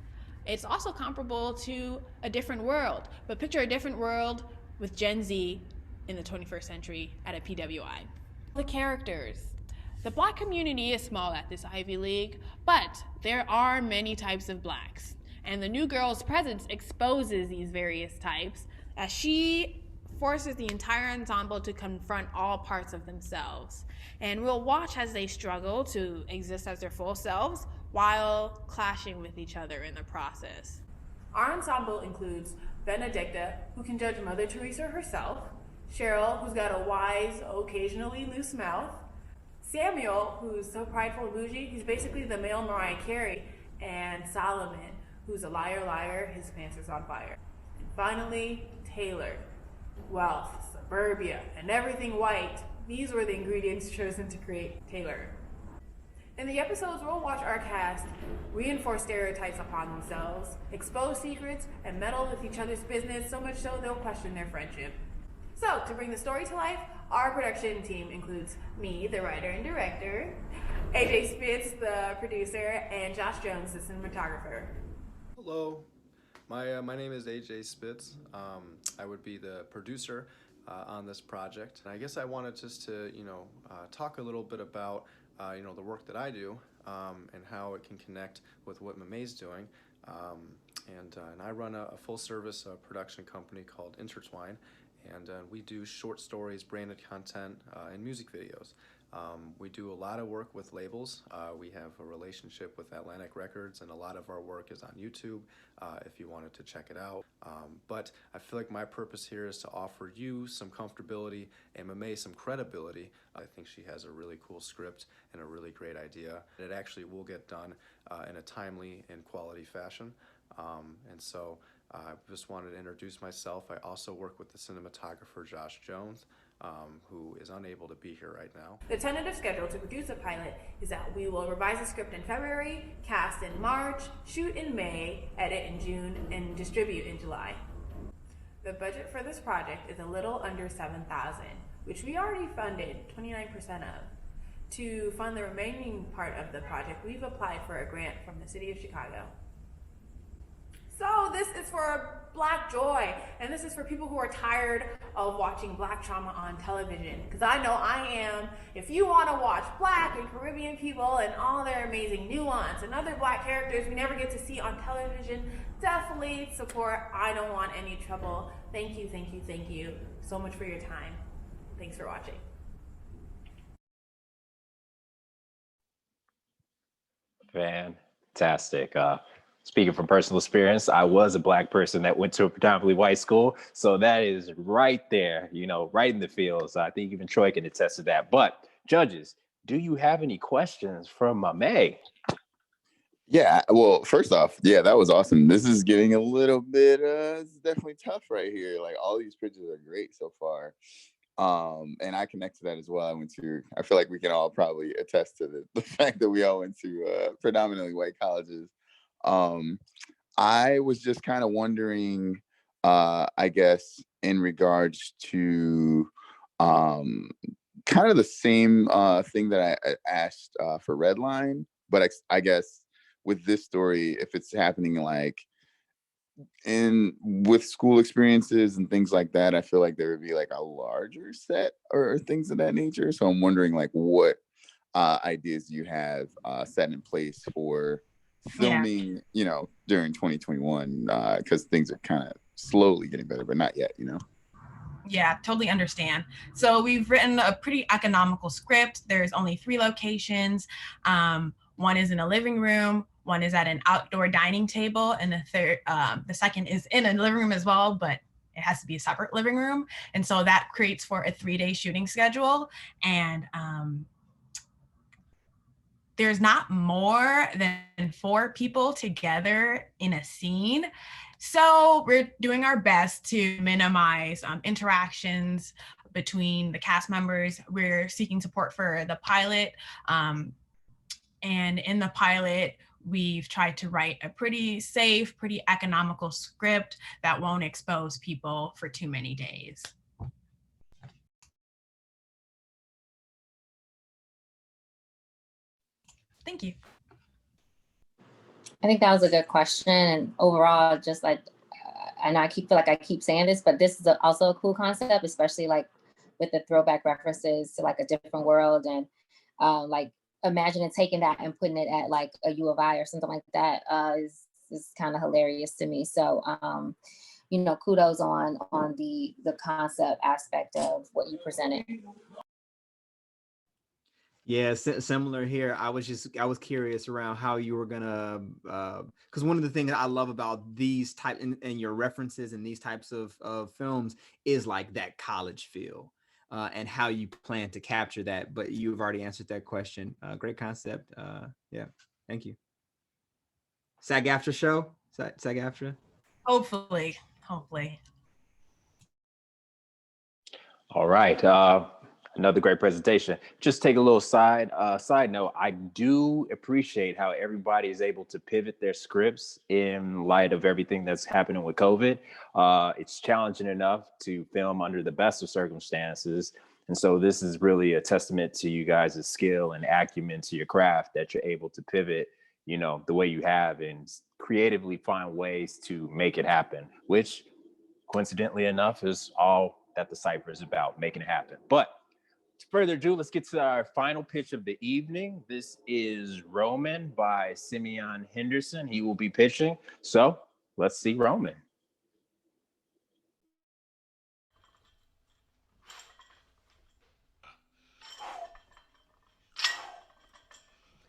It's also comparable to A Different World, but picture a different world with Gen Z in the 21st century at a PWI. The characters. The Black community is small at this Ivy League, but there are many types of Blacks, and the new girl's presence exposes these various types, as she forces the entire ensemble to confront all parts of themselves. And we'll watch as they struggle to exist as their full selves while clashing with each other in the process. Our ensemble includes Benedicta, who can judge Mother Teresa herself, Cheryl, who's got a wise, occasionally loose mouth, Samuel, who's so prideful and bougie, he's basically the male Mariah Carey, and Solomon, who's a liar, liar, his pants is on fire. And finally, Taylor. Wealth, suburbia, and everything white. These were the ingredients chosen to create Taylor. In the episodes, we'll watch our cast reinforce stereotypes upon themselves, expose secrets, and meddle with each other's business, so much so they'll question their friendship. So, to bring the story to life, our production team includes me, the writer and director, AJ Spitz, the producer, and Josh Jones, the cinematographer. Hello, my name is AJ Spitz. I would be the producer on this project. And I guess I wanted just to, talk a little bit about, the work that I do and how it can connect with what Mame's doing. And I run a full-service production company called Intertwine, and we do short stories, branded content, and music videos. We do a lot of work with labels. We have a relationship with Atlantic Records, and a lot of our work is on YouTube if you wanted to check it out. But I feel like my purpose here is to offer you some comfortability and Mame some credibility. I think she has a really cool script and a really great idea. It actually will get done in a timely and quality fashion. And so I just wanted to introduce myself. I also work with the cinematographer Josh Jones, who is unable to be here right now. The tentative schedule to produce a pilot is that we will revise the script in February, cast in March, shoot in May, edit in June, and distribute in July. The budget for this project is a little under $7,000, which we already funded 29% of. To fund the remaining part of the project, we've applied for a grant from the City of Chicago. So this is for Black joy, and this is for people who are tired of watching Black trauma on television, because I know I am. If you want to watch Black and Caribbean people and all their amazing nuance and other Black characters we never get to see on television, definitely support I Don't Want Any Trouble. Thank you, thank you, thank you so much for your time. Thanks for watching. Fantastic. Speaking from personal experience, I was a Black person that went to a predominantly white school. So that is right there, right in the field. So I think even Troy can attest to that. But judges, do you have any questions from Mame? Yeah, well, first off, yeah, that was awesome. This is getting a little bit, it's definitely tough right here. Like all these pictures are great so far. And I connect to that as well. I feel like we can all probably attest to the fact that we all went to predominantly white colleges. I was just kind of wondering, I guess, in regards to kind of the same thing that I asked for Redline, but I guess with this story, if it's happening like with school experiences and things like that, I feel like there would be like a larger set or things of that nature. So I'm wondering like what ideas do you have set in place for filming, during 2021, because things are kind of slowly getting better, but not yet, Yeah, totally understand. So we've written a pretty economical script. There's only 3 locations. One is in a living room, one is at an outdoor dining table, and the second is in a living room as well, but it has to be a separate living room. And so that creates for a 3-day shooting schedule. And there's not more than 4 people together in a scene. So we're doing our best to minimize interactions between the cast members. We're seeking support for the pilot. And in the pilot, we've tried to write a pretty safe, pretty economical script that won't expose people for too many days. Thank you. I think that was a good question. And overall, just like, and I feel like I keep saying this, but this is also a cool concept, especially like with the throwback references to like a different world, and like imagining taking that and putting it at like a U of I or something like that is kind of hilarious to me. So kudos on the concept aspect of what you presented. Yeah, similar here. I was curious around how you were gonna, because one of the things I love about these type and your references and these types of films is like that college feel, and how you plan to capture that. But you've already answered that question. Great concept. Yeah, thank you. SAG-AFTRA show. SAG-AFTRA. Hopefully. All right. Another great presentation. Just take a little side note. I do appreciate how everybody is able to pivot their scripts in light of everything that's happening with COVID. It's challenging enough to film under the best of circumstances. And so this is really a testament to you guys' skill and acumen to your craft that you're able to pivot, the way you have and creatively find ways to make it happen, which coincidentally enough is all that the Cypher is about, making it happen. But to further ado, let's get to our final pitch of the evening. This is Roman by Simeon Henderson. He will be pitching. So let's see Roman.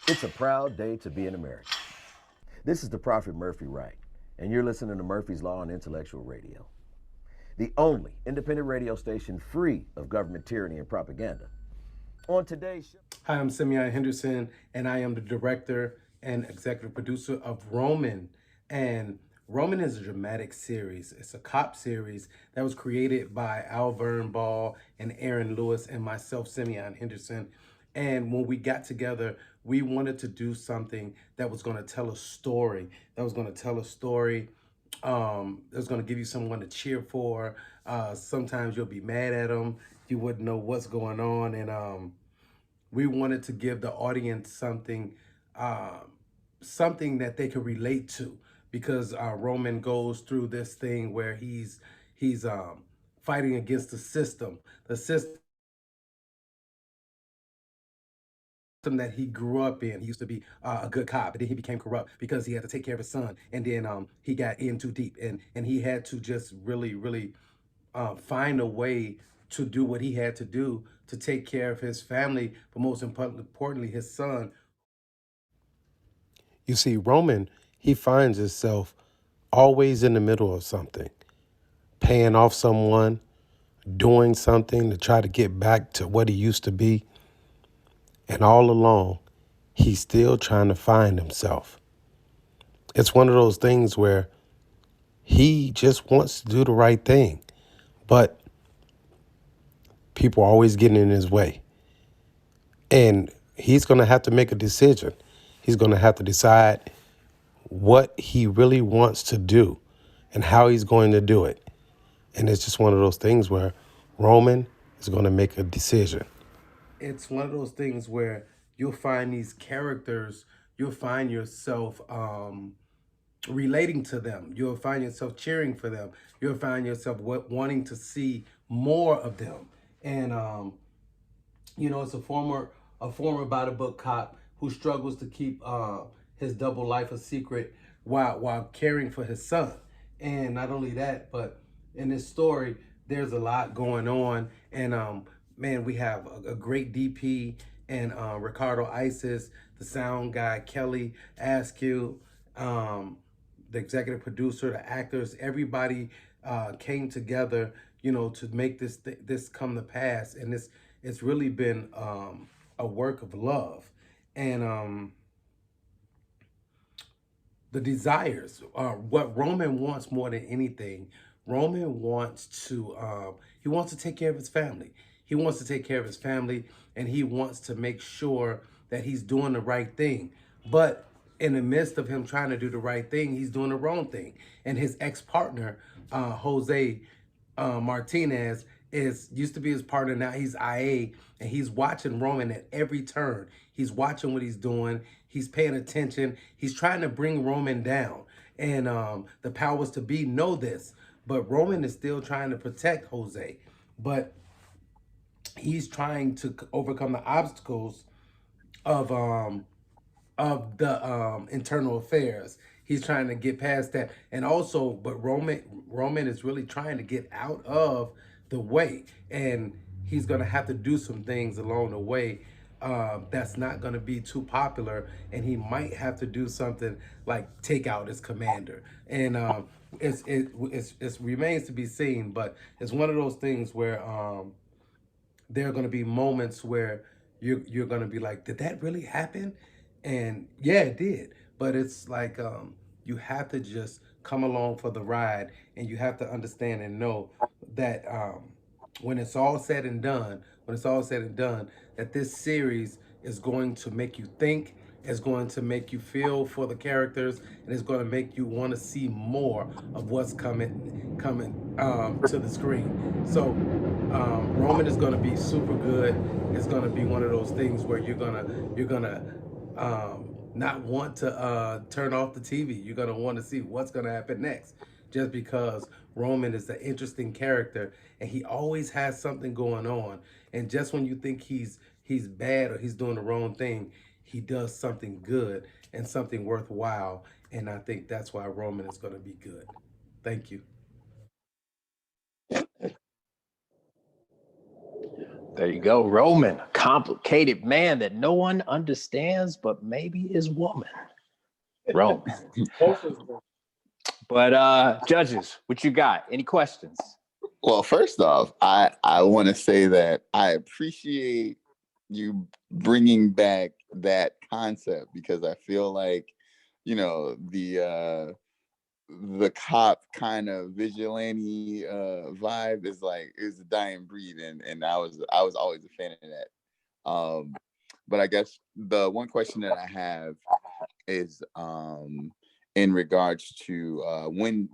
It's a proud day to be an American. This is the Prophet Murphy Wright, and you're listening to Murphy's Law on Intellectual Radio, the only independent radio station free of government tyranny and propaganda. On today's show. Hi, I'm Simeon Henderson, and I am the director and executive producer of Roman. And Roman is a dramatic series. It's a cop series that was created by Alvern Ball and Aaron Lewis and myself, Simeon Henderson. And when we got together, we wanted to do something that was going to tell a story, that was going to give you someone to cheer for. Sometimes you'll be mad at them. You wouldn't know what's going on. And we wanted to give the audience something that they could relate to, because Roman goes through this thing where he's fighting against the system that he grew up in. He used to be a good cop, but then he became corrupt because he had to take care of his son, and then he got in too deep, and he had to just really find a way to do what he had to do to take care of his family, but most importantly, his son. You see, Roman, he finds himself always in the middle of something, paying off someone, doing something to try to get back to what he used to be. And all along, he's still trying to find himself. It's one of those things where he just wants to do the right thing, but people are always getting in his way. And he's going to have to make a decision. He's going to have to decide what he really wants to do and how he's going to do it. And it's just one of those things where Roman is going to make a decision. It's one of those things where you'll find these characters, you'll find yourself relating to them. You'll find yourself cheering for them. You'll find yourself wanting to see more of them. And it's a former by the book cop who struggles to keep his double life a secret while caring for his son. And not only that, but in this story, there's a lot going on. And man, we have a great DP and Ricardo Isis, the sound guy Kelly Askew, the executive producer, the actors, everybody came together, to make this come to pass. And it's really been a work of love. And the desires are what Roman wants more than anything. Roman wants to he wants to take care of his family. He wants to take care of his family, and he wants to make sure that he's doing the right thing. But in the midst of him trying to do the right thing, he's doing the wrong thing. And his ex-partner, Jose Martinez, used to be his partner. Now he's IA, and he's watching Roman at every turn. He's watching what he's doing. He's paying attention. He's trying to bring Roman down. And the powers to be know this. But Roman is still trying to protect Jose. But he's trying to overcome the obstacles of the internal affairs. He's trying to get past that, and also, but Roman is really trying to get out of the way, and he's gonna have to do some things along the way that's not going to be too popular, and he might have to do something like take out his commander. And it remains to be seen, but it's one of those things where there are going to be moments where you're going to be like, did that really happen? And yeah, it did. But it's like you have to just come along for the ride, and you have to understand and know that when it's all said and done, that this series is going to make you think, it's going to make you feel for the characters, and it's going to make you want to see more of what's coming to the screen. So Roman is going to be super good. It's going to be one of those things where you're gonna not want to turn off the TV. You're gonna want to see what's gonna happen next, just because Roman is an interesting character, and he always has something going on. And just when you think he's bad or he's doing the wrong thing, he does something good and something worthwhile. And I think that's why Roman is going to be good. Thank you. There you go. Roman, a complicated man that no one understands, but maybe is woman. Roman. But judges, what you got? Any questions? Well, first off, I want to say that I appreciate you bringing back that concept, because I feel like, you know, the cop kind of vigilante vibe is a dying breed, and I was always a fan of that. But I guess the one question that I have is in regards to when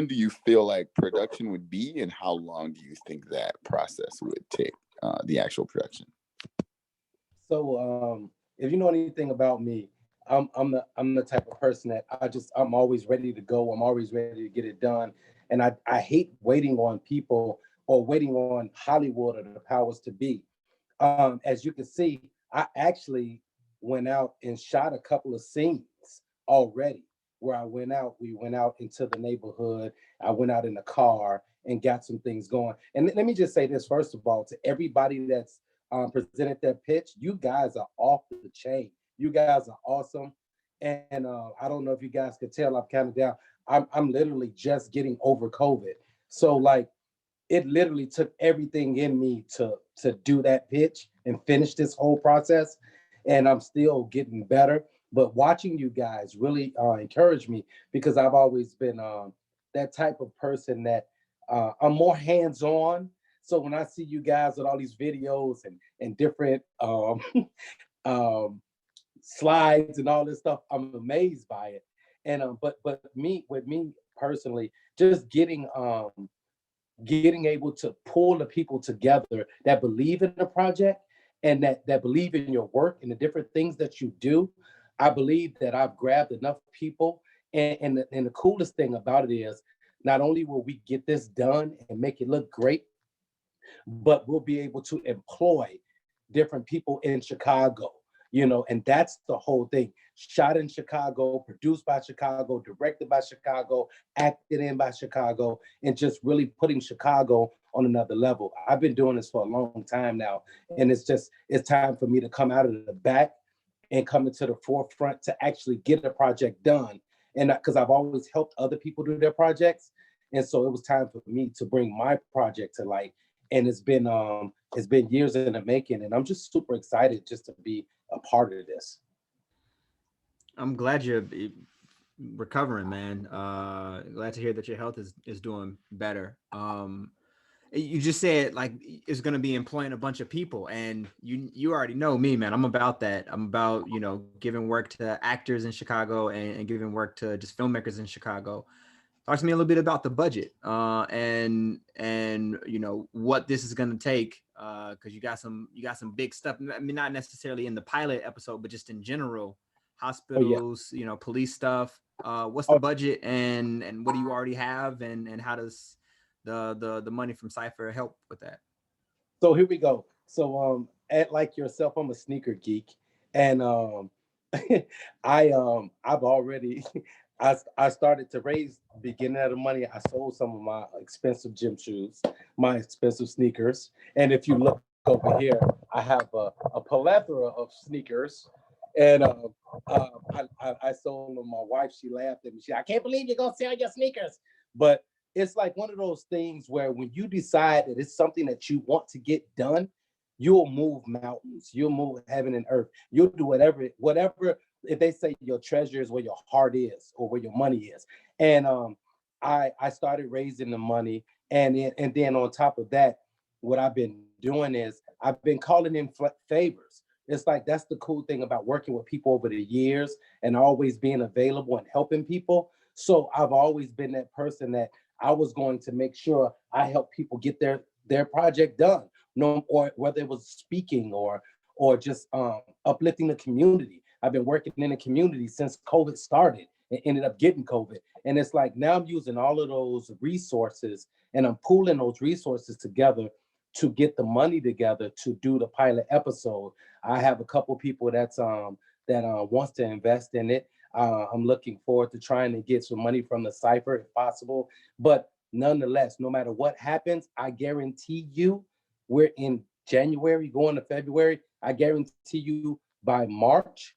do you feel like production would be, and how long do you think that process would take, the actual production? So if you know anything about me, I'm the type of person that I'm always ready to go. I'm always ready to get it done. And I hate waiting on people or waiting on Hollywood or the powers to be. As you can see, I actually went out and shot a couple of scenes already where we went out into the neighborhood. I went out in the car and got some things going. And let me just say this, first of all, to everybody that's presented their pitch, you guys are off the chain. You guys are awesome. And I don't know if you guys could tell, I'm kind of down. I'm literally just getting over COVID. So like, it literally took everything in me to do that pitch and finish this whole process. And I'm still getting better. But watching you guys really encouraged me, because I've always been that type of person that I'm more hands-on. So when I see you guys with all these videos and different slides and all this stuff, I'm amazed by it. And but with me personally, just getting able to pull the people together that believe in the project, and that believe in your work and the different things that you do. I believe that I've grabbed enough people, and the coolest thing about it is, not only will we get this done and make it look great, but we'll be able to employ different people in Chicago, and that's the whole thing. Shot in Chicago, produced by Chicago, directed by Chicago, acted in by Chicago, and just really putting Chicago on another level. I've been doing this for a long time now, and it's time for me to come out of the back and come into the forefront to actually get a project done. And because I've always helped other people do their projects, and so it was time for me to bring my project to light. And it's been years in the making, and I'm just super excited just to be a part of this. I'm glad you're recovering, man. Glad to hear that your health is doing better. You just said like it's going to be employing a bunch of people, and you already know me, man. I'm about that. I'm about giving work to actors in Chicago and giving work to just filmmakers in Chicago. Talk to me a little bit about the budget and what this is going to take, because you got some big stuff. I mean, not necessarily in the pilot episode, but just in general, hospitals, police stuff. What's the budget, and what do you already have, and how does the money from Cypher help with that? So here we go. So like yourself, I'm a sneaker geek, and I've already I started to raise beginning of the money. I sold some of my expensive gym shoes, my expensive sneakers. And if you look over here, I have a plethora of sneakers. And I sold them. My wife, she laughed at me. I can't believe you're gonna sell your sneakers. But it's like one of those things where when you decide that it's something that you want to get done, you'll move mountains, you'll move heaven and earth, you'll do whatever. If they say your treasure is where your heart is or where your money is. And I started raising the money. And then on top of that, what I've been doing is I've been calling in favors. It's like that's the cool thing about working with people over the years and always being available and helping people. So I've always been that person that I was going to make sure I help people get their project done. No, or whether it was speaking or just uplifting the community. I've been working in the community since COVID started and ended up getting COVID. And it's like now I'm using all of those resources and I'm pooling those resources together to get the money together to do the pilot episode. I have a couple people that wants to invest in it. I'm looking forward to trying to get some money from the Cypher if possible. But nonetheless, no matter what happens, I guarantee you, we're in January, going to February. I guarantee you by March,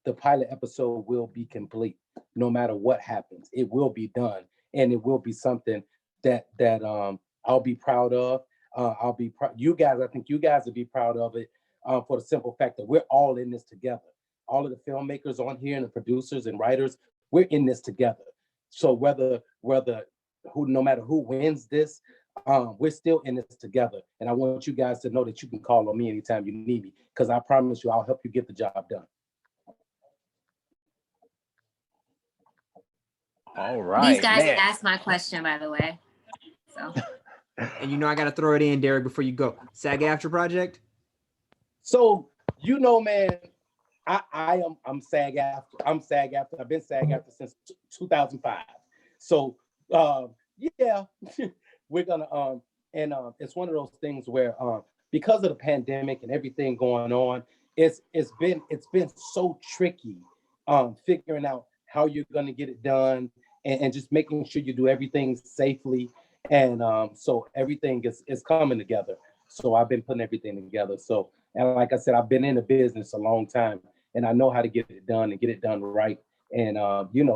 the pilot episode will be complete. No matter what happens, it will be done, and it will be something that I'll be proud of. I'll be proud. You guys, I think you guys will be proud of it for the simple fact that we're all in this together. All of the filmmakers on here and the producers and writers, we're in this together. So no matter who wins this, we're still in this together. And I want you guys to know that you can call on me anytime you need me, because I promise you I'll help you get the job done. All right. These guys asked my question, by the way. So. And you know I gotta throw it in, Derek, before you go. SAG-AFTRA project? So, man, I'm SAG-AFTRA. I'm SAG-AFTRA. I've been SAG-AFTRA since 2005. So yeah, we're gonna it's one of those things where because of the pandemic and everything going on, it's been so tricky figuring out how you're gonna get it done and just making sure you do everything safely. And so everything is coming together. So I've been putting everything together. So, and like I said, I've been in the business a long time and I know how to get it done and get it done right. And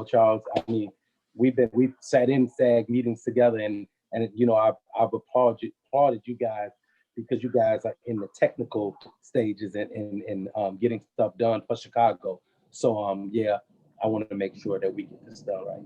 Charles, I mean, we've sat in SAG meetings together and I've applauded you guys because you guys are in the technical stages and getting stuff done for Chicago. So yeah, I wanted to make sure that we get this done right.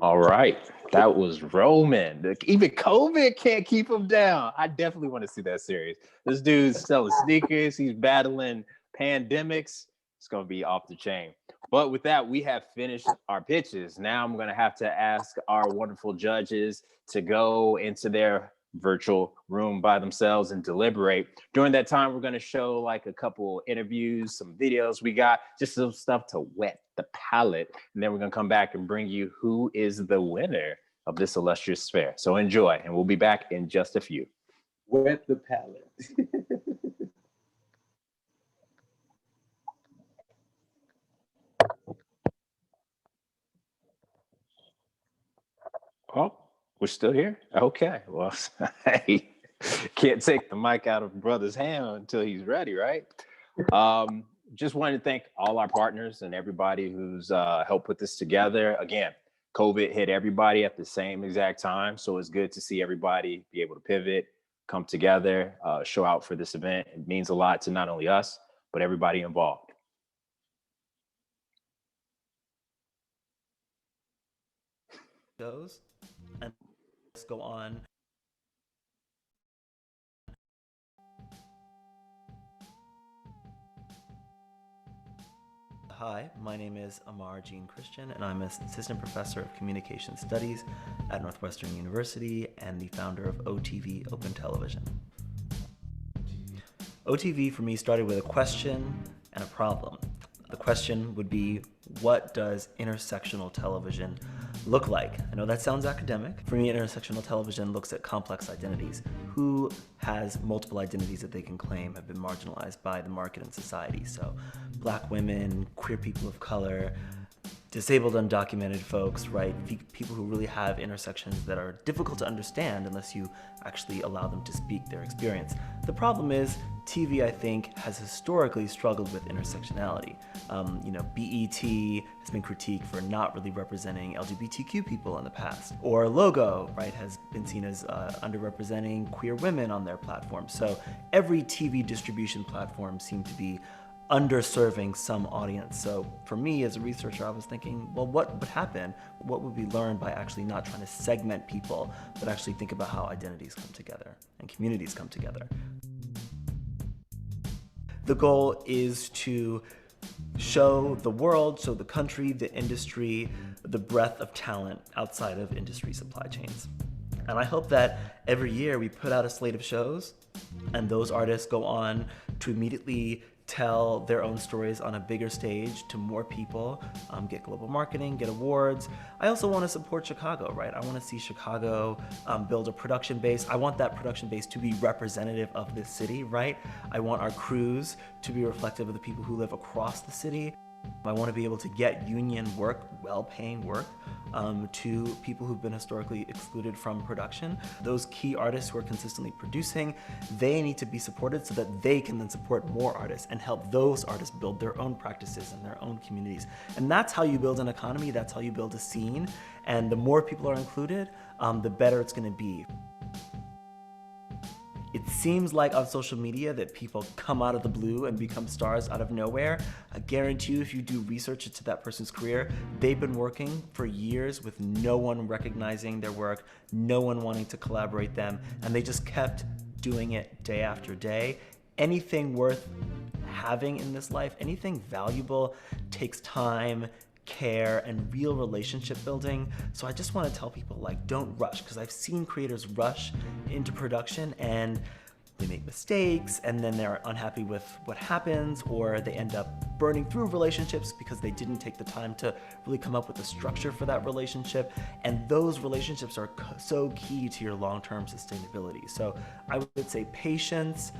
All right. That was Roman. Even COVID can't keep him down. I definitely want to see that series. This dude's selling sneakers. He's battling pandemics. It's going to be off the chain. But with that, we have finished our pitches. Now I'm going to have to ask our wonderful judges to go into their virtual room by themselves and deliberate. During that time, we're going to show like a couple interviews, some videos we got, just some stuff to wet the palate. And then we're going to come back and bring you who is the winner of this illustrious fair. So enjoy, and we'll be back in just a few. Wet the palate. Oh, we're still here? Okay. Well, hey, can't take the mic out of brother's hand until he's ready, right? Just wanted to thank all our partners and everybody who's helped put this together. Again, COVID hit everybody at the same exact time. So it's good to see everybody be able to pivot, come together, show out for this event. It means a lot to not only us, but everybody involved. Goes and let's go on. Hi, my name is Amar Jean Christian, and I'm an assistant professor of communication studies at Northwestern University and the founder of OTV Open Television. OTV for me started with a question and a problem. The question would be, what does intersectional television look like? I know that sounds academic. For me, intersectional television looks at complex identities. Who who has multiple identities that they can claim have been marginalized by the market and society. So Black women, queer people of color, disabled, undocumented folks, right? People who really have intersections that are difficult to understand unless you actually allow them to speak their experience. The problem is TV, I think, has historically struggled with intersectionality. BET has been critiqued for not really representing LGBTQ people in the past. Or Logo, right, has been seen as underrepresenting queer women on their platform. So every TV distribution platform seemed to be underserving some audience. So for me as a researcher, I was thinking, well, what would happen? What would we learn by actually not trying to segment people, but actually think about how identities come together and communities come together? The goal is to show the world, show the country, the industry, the breadth of talent outside of industry supply chains. And I hope that every year we put out a slate of shows and those artists go on to immediately tell their own stories on a bigger stage to more people, get global marketing, get awards. I also want to support Chicago, right? I want to see Chicago build a production base. I want that production base to be representative of this city, right? I want our crews to be reflective of the people who live across the city. I want to be able to get union work, well-paying work, to people who've been historically excluded from production. Those key artists who are consistently producing, they need to be supported so that they can then support more artists and help those artists build their own practices and their own communities. And that's how you build an economy, that's how you build a scene. And the more people are included, the better it's going to be. It seems like on social media that people come out of the blue and become stars out of nowhere. I guarantee you, if you do research into that person's career, they've been working for years with no one recognizing their work, no one wanting to collaborate them, and they just kept doing it day after day. Anything worth having in this life, anything valuable, takes time, care, and real relationship building. So I just want to tell people, like, don't rush, because I've seen creators rush into production and they make mistakes and then they're unhappy with what happens, or they end up burning through relationships because they didn't take the time to really come up with a structure for that relationship. And those relationships are so key to your long-term sustainability. So I would say patience,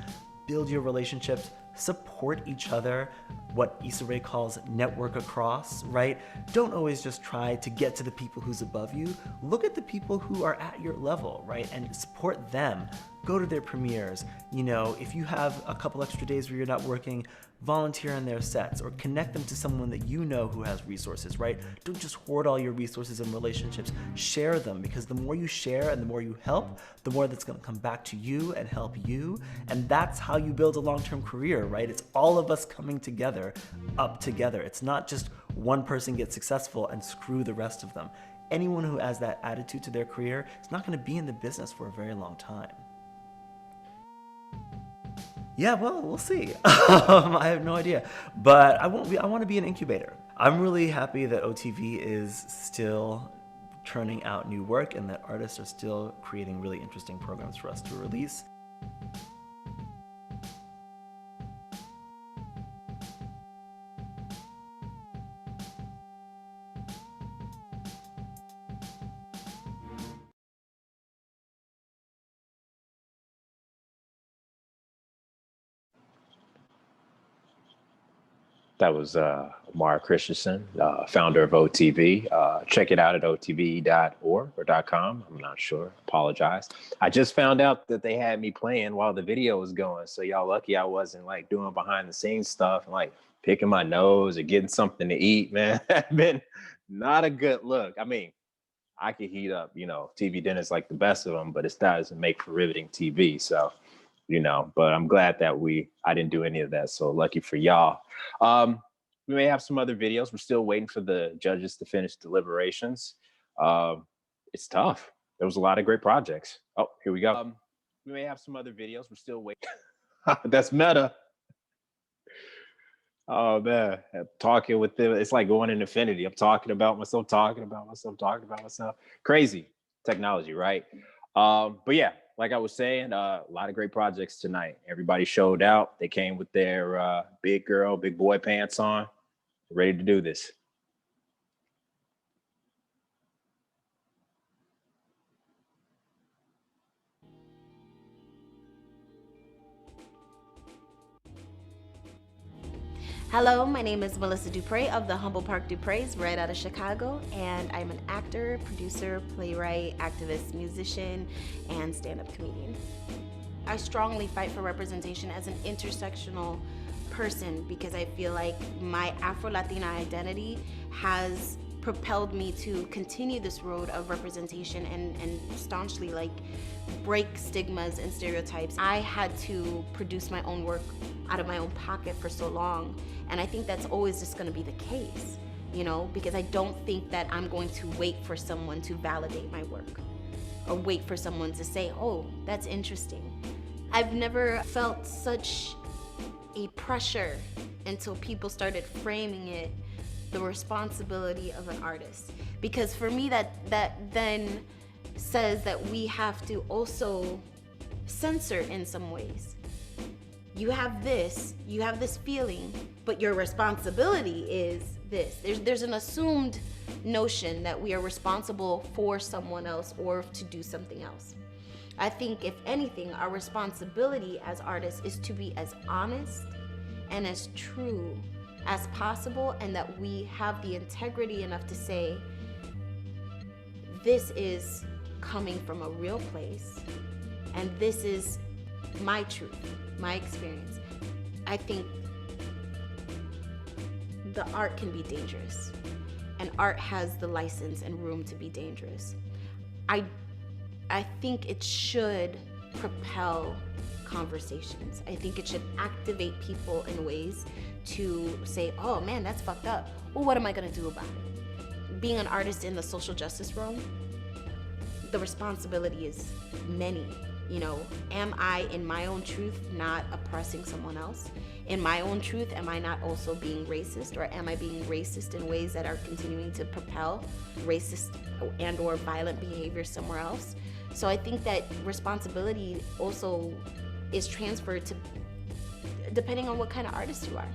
build your relationships, support each other, what Issa Rae calls network across, right? Don't always just try to get to the people who's above you. Look at the people who are at your level, right? And support them. Go to their premieres. If you have a couple extra days where you're not working, volunteer on their sets or connect them to someone that you know who has resources, right? Don't just hoard all your resources and relationships. Share them, because the more you share and the more you help, the more that's going to come back to you and help you. And that's how you build a long-term career, right? It's all of us coming together, up together. It's not just one person gets successful and screw the rest of them. Anyone who has that attitude to their career is not going to be in the business for a very long time. Yeah, well, we'll see. I have no idea, but I want to be an incubator. I'm really happy that OTV is still churning out new work and that artists are still creating really interesting programs for us to release. That was Amar Christensen, founder of OTV. Check it out at otv.org or .com. I'm not sure. Apologize. I just found out that they had me playing while the video was going. So y'all lucky I wasn't like doing behind the scenes stuff and like picking my nose or getting something to eat, man. That's been not a good look. I mean, I could heat up, TV dinner's like the best of them, but it doesn't make for riveting TV. So, but I'm glad that I didn't do any of that. So lucky for y'all. We may have some other videos. We're still waiting for the judges to finish deliberations. It's tough. There was a lot of great projects. Oh, here we go. We may have some other videos. We're still waiting. That's meta. Oh man, talking with them, it's like going in infinity. I'm talking about myself, talking about myself. Crazy technology, right? But yeah, like I was saying, a lot of great projects tonight. Everybody showed out. They came with their big girl, big boy pants on, ready to do this. Hello, my name is Melissa Dupre of the Humble Park Dupre's right out of Chicago, and I'm an actor, producer, playwright, activist, musician, and stand-up comedian. I strongly fight for representation as an intersectional person because I feel like my Afro-Latina identity has propelled me to continue this road of representation and staunchly like break stigmas and stereotypes. I had to produce my own work out of my own pocket for so long, and I think that's always just going to be the case, you know, because I don't think that I'm going to wait for someone to validate my work or wait for someone to say, oh, that's interesting. I've never felt such a pressure until people started framing it the responsibility of an artist, because for me that then says that we have to also censor in some ways. You have this feeling, but your responsibility is this. There's an assumed notion that we are responsible for someone else or to do something else. I think if anything, our responsibility as artists is to be as honest and as true as possible, and that we have the integrity enough to say, this is coming from a real place, and this is my truth, my experience. I think the art can be dangerous, and art has the license and room to be dangerous. I think it should propel conversations. I think it should activate people in ways to say, oh man, that's fucked up. Well, what am I gonna do about it? Being an artist in the social justice realm, the responsibility is many. You know, am I in my own truth not oppressing someone else? In my own truth, am I not also being racist, or am I being racist in ways that are continuing to propel racist and or violent behavior somewhere else? So I think that responsibility also is transferred to, depending on what kind of artist you are.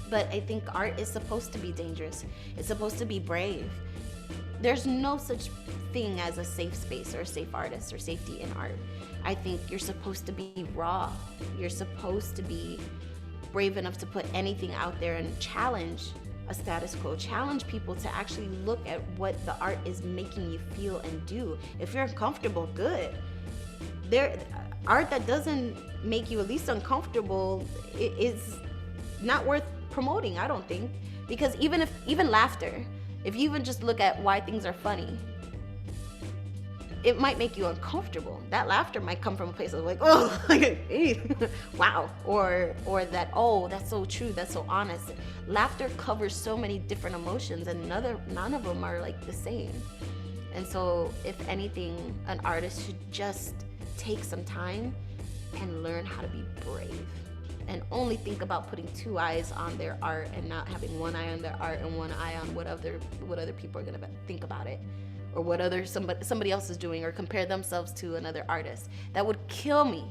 But I think art is supposed to be dangerous. It's supposed to be brave. There's no such thing as a safe space or a safe artist or safety in art. I think you're supposed to be raw. You're supposed to be brave enough to put anything out there and challenge a status quo, challenge people to actually look at what the art is making you feel and do. If you're uncomfortable, good. Art that doesn't make you at least uncomfortable is not worth promoting, I don't think. Because even laughter, if you even just look at why things are funny, it might make you uncomfortable. That laughter might come from a place of like, oh, wow, or that, oh, that's so true, that's so honest. Laughter covers so many different emotions, and none of them are like the same. And so, if anything, an artist should just take some time and learn how to be brave, and only think about putting two eyes on their art and not having one eye on their art and one eye on what other people are gonna think about it, or what somebody else is doing, or compare themselves to another artist. That would kill me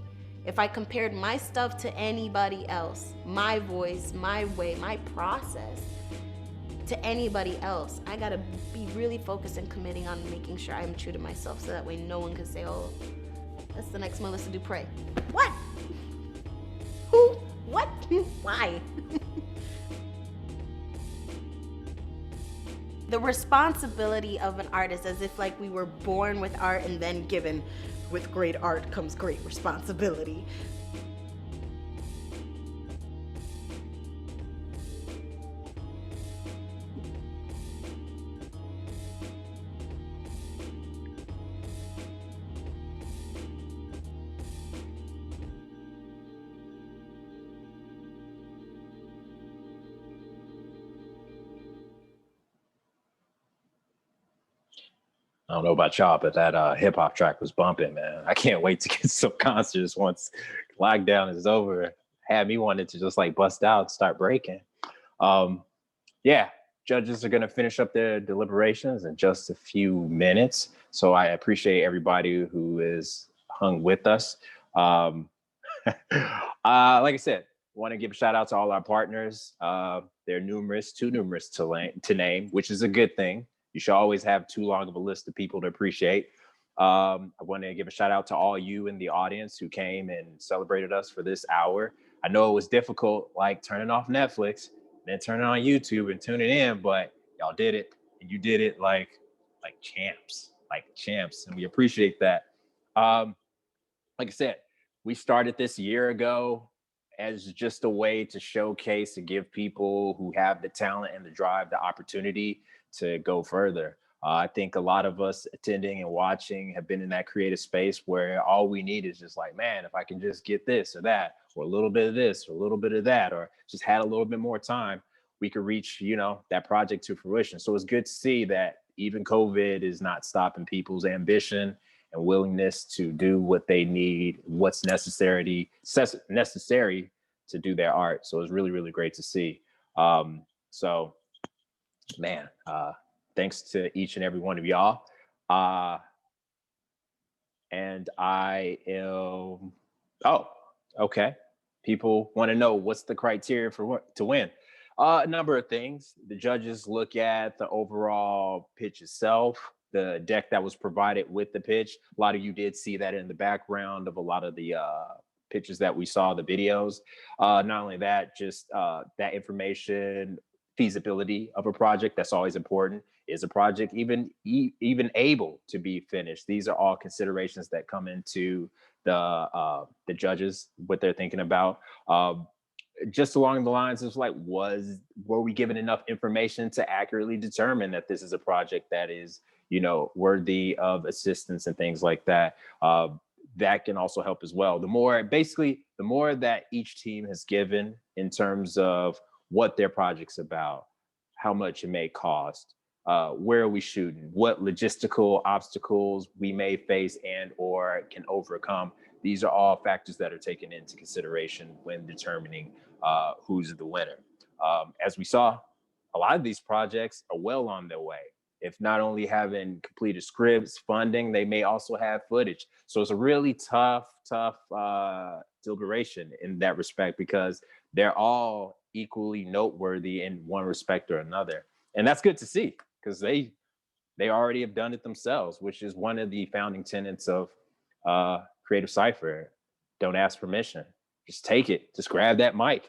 if I compared my stuff to anybody else, my voice, my way, my process to anybody else. I gotta be really focused and committing on making sure I'm true to myself, so that way no one can say, oh, that's the next Melissa Dupre. What? Who? What? Why? The responsibility of an artist, as if like we were born with art and then given with great art comes great responsibility. I don't know about y'all, but that hip hop track was bumping, man. I can't wait to get some concerts once lockdown is over. Had me wanting to just like bust out and start breaking. Yeah, judges are going to finish up their deliberations in just a few minutes. So I appreciate everybody who is hung with us. Like I said, want to give a shout out to all our partners. They're numerous, too numerous to name, which is a good thing. You should always have too long of a list of people to appreciate. I want to give a shout out to all you in the audience who came and celebrated us for this hour. I know it was difficult, like turning off Netflix, then turning on YouTube and tuning in, but y'all did it, and you did it like champs, and we appreciate that. Like I said, we started this year ago as just a way to showcase and give people who have the talent and the drive the opportunity to go further. I think a lot of us attending and watching have been in that creative space where all we need is just like, man, if I can just get this or that, or a little bit of this, or a little bit of that, or just had a little bit more time, we could reach, that project to fruition. So it's good to see that even COVID is not stopping people's ambition and willingness to do what they need, what's necessary to do their art. So it's really, really great to see. So, man, thanks to each and every one of y'all. And I am, okay. People want to know what's the criteria to win. A number of things. The judges look at the overall pitch itself, the deck that was provided with the pitch. A lot of you did see that in the background of a lot of the pitches that we saw, the videos. Not only that, just that information, feasibility of a project, that's always important. Is a project even able to be finished? These are all considerations that come into the judges, what they're thinking about. Just along the lines of like, were we given enough information to accurately determine that this is a project that is, worthy of assistance and things like that? That can also help as well. The more that each team has given in terms of what their project's about, how much it may cost, where are we shooting, what logistical obstacles we may face and or can overcome. These are all factors that are taken into consideration when determining who's the winner. As we saw, a lot of these projects are well on their way. If not only having completed scripts, funding, they may also have footage. So it's a really tough deliberation in that respect, because they're all equally noteworthy in one respect or another. And that's good to see, because they already have done it themselves, which is one of the founding tenets of Creative Cypher. Don't ask permission. Just take it. Just grab that mic.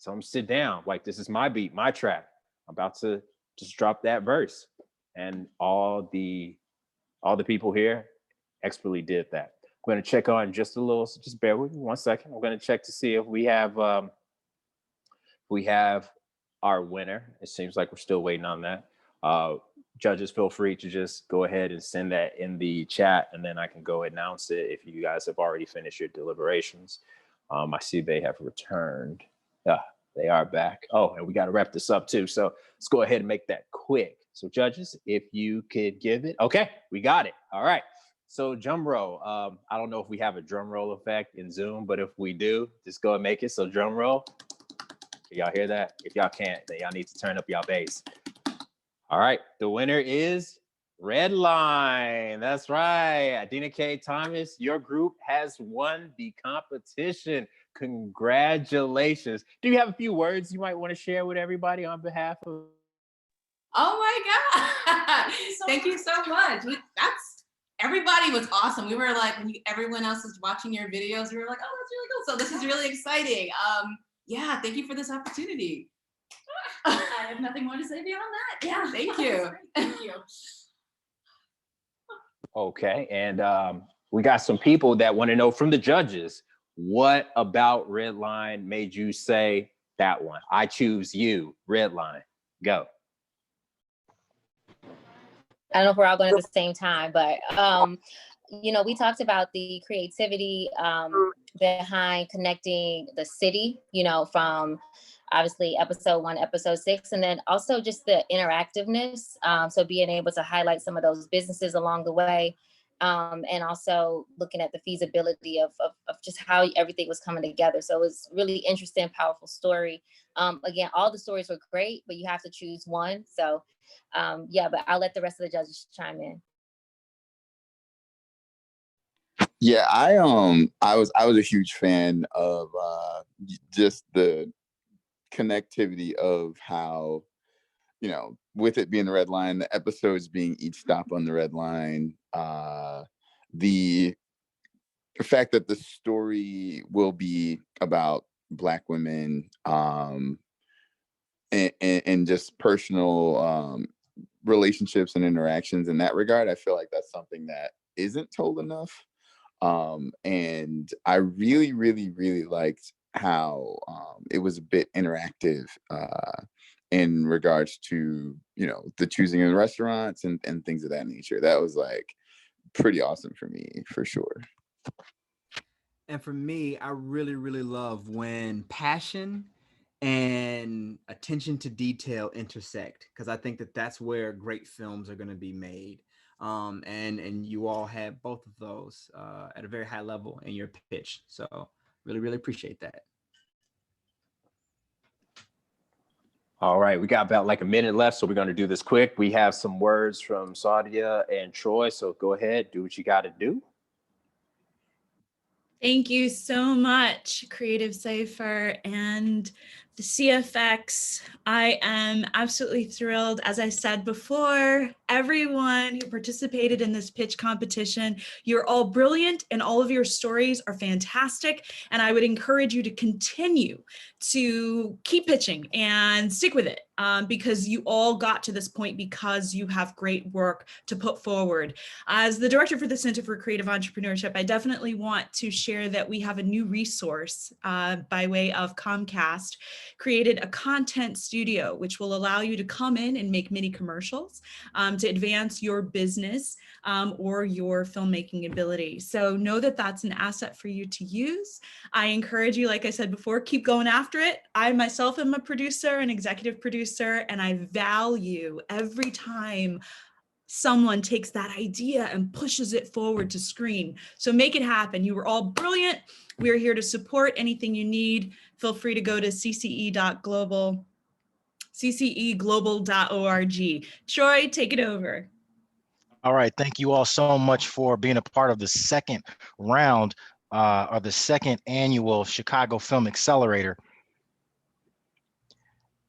Tell them to sit down. Like, this is my beat, my track. I'm about to just drop that verse. And all the people here expertly did that. I'm going to check on just a little, so just bear with me 1 second. I'm going to check to see if we have our winner. It seems like we're still waiting on that. Judges, feel free to just go ahead and send that in the chat, and then I can go announce it if you guys have already finished your deliberations. I see they have returned. They are back. Oh, and we got to wrap this up too. So let's go ahead and make that quick. So judges, if you could give it. Okay, we got it. All right. So drum roll. I don't know if we have a drum roll effect in Zoom, but if we do, just go and make it. So drum roll. Can y'all hear that? If y'all can't, then y'all need to turn up y'all bass. All right. The winner is Redline. That's right. Adina K. Thomas, your group has won the competition. Congratulations. Do you have a few words you might want to share with everybody on behalf of? Oh my God. Thank you so much. Everybody was awesome. We were like, when everyone else was watching your videos, we were like, oh, that's really cool. So this is really exciting. Yeah, thank you for this opportunity. I have nothing more to say beyond that. Yeah. Thank you. Thank you. Okay. And we got some people that want to know from the judges, what about Redline made you say that one? I choose you, Redline. Go. I don't know if we're all going at the same time, but we talked about the creativity behind connecting the city, from obviously episode 1, episode 6, and then also just the interactiveness. So being able to highlight some of those businesses along the way, and also looking at the feasibility of just how everything was coming together. So it was really interesting, powerful story. Again, all the stories were great, but you have to choose one. So but I'll let the rest of the judges chime in. Yeah, I was a huge fan of just the connectivity of how, with it being the red line, the episodes being each stop on the red line, the fact that the story will be about Black women, and just personal relationships and interactions in that regard. I feel like that's something that isn't told enough. And I really, really, really liked how it was a bit interactive in regards to, you know, the choosing of restaurants and things of that nature. That was like pretty awesome for me, for sure. And for me, I really, really love when passion and attention to detail intersect, because I think that that's where great films are going to be made. And you all have both of those at a very high level in your pitch. So really, really appreciate that. All right, we got about like a minute left, so we're going to do this quick. We have some words from Saudia and Troy, so go ahead, do what you got to do. Thank you so much, Creative Cypher and the CFX. I am absolutely thrilled. As I said before, everyone who participated in this pitch competition, you're all brilliant and all of your stories are fantastic. And I would encourage you to continue to keep pitching and stick with it, because you all got to this point because you have great work to put forward. As the director for the Center for Creative Entrepreneurship, I definitely want to share that we have a new resource by way of Comcast, created a content studio, which will allow you to come in and make mini commercials to advance your business or your filmmaking ability. So know that that's an asset for you to use. I encourage you, like I said before, keep going after it. I myself am a producer, an executive producer, and I value every time someone takes that idea and pushes it forward to screen. So make it happen. You were all brilliant. We're here to support anything you need. Feel free to go to cceglobal.org. Troy, take it over. All right, thank you all so much for being a part of the second round or the second annual Chicago Film Accelerator.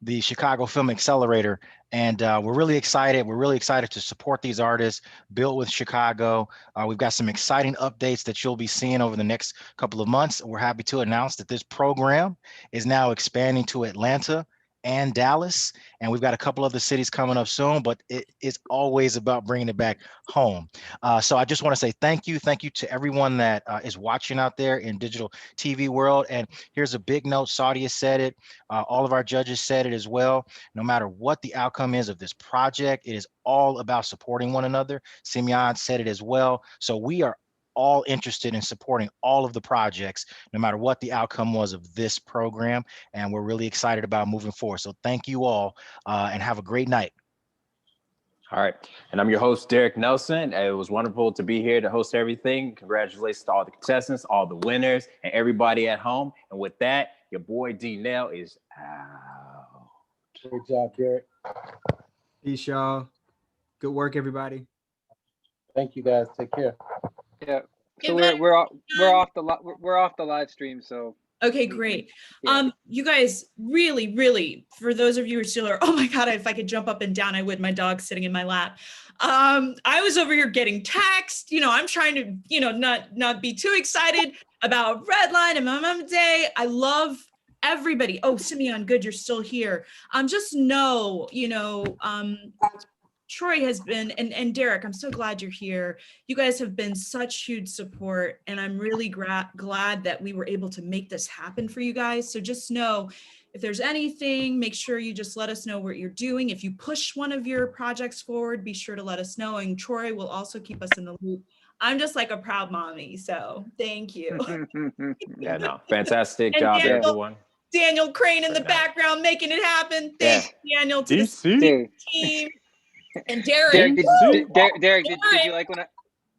The Chicago Film Accelerator. And we're really excited. We're really excited to support these artists, built with Chicago. We've got some exciting updates that you'll be seeing over the next couple of months. We're happy to announce that this program is now expanding to Atlanta and Dallas, and we've got a couple other cities coming up soon, but it is always about bringing it back home. So I just want to say thank you to everyone that is watching out there in digital TV world. And here's a big note, Saudia said it, all of our judges said it as well. No matter what the outcome is of this project, it is all about supporting one another. Simeon said it as well. So we are all interested in supporting all of the projects, no matter what the outcome was of this program. And we're really excited about moving forward. So thank you all and have a great night. All right. And I'm your host, Derek Nelson. It was wonderful to be here to host everything. Congratulations to all the contestants, all the winners, and everybody at home. And with that, your boy D Nell is out. Great job, Derek. Peace, y'all. Good work, everybody. Thank you, guys. Take care. Yeah. So we're off the live stream. So okay, great. You guys really, for those of you who are still are, oh my God, if I could jump up and down, I would. My dog's sitting in my lap. I was over here getting text. I'm trying to, not be too excited about Redline and Mama Day. I love everybody. Oh, Simeon, good, you're still here. Just know, Troy has been, and Derek, I'm so glad you're here. You guys have been such huge support, and I'm really glad that we were able to make this happen for you guys. So just know, if there's anything, make sure you just let us know what you're doing. If you push one of your projects forward, be sure to let us know, and Troy will also keep us in the loop. I'm just like a proud mommy, so thank you. Yeah, no, fantastic job, everyone. Daniel Crane in the background making it happen. Thank you, Daniel, to the team. And Derek, Derek, did you like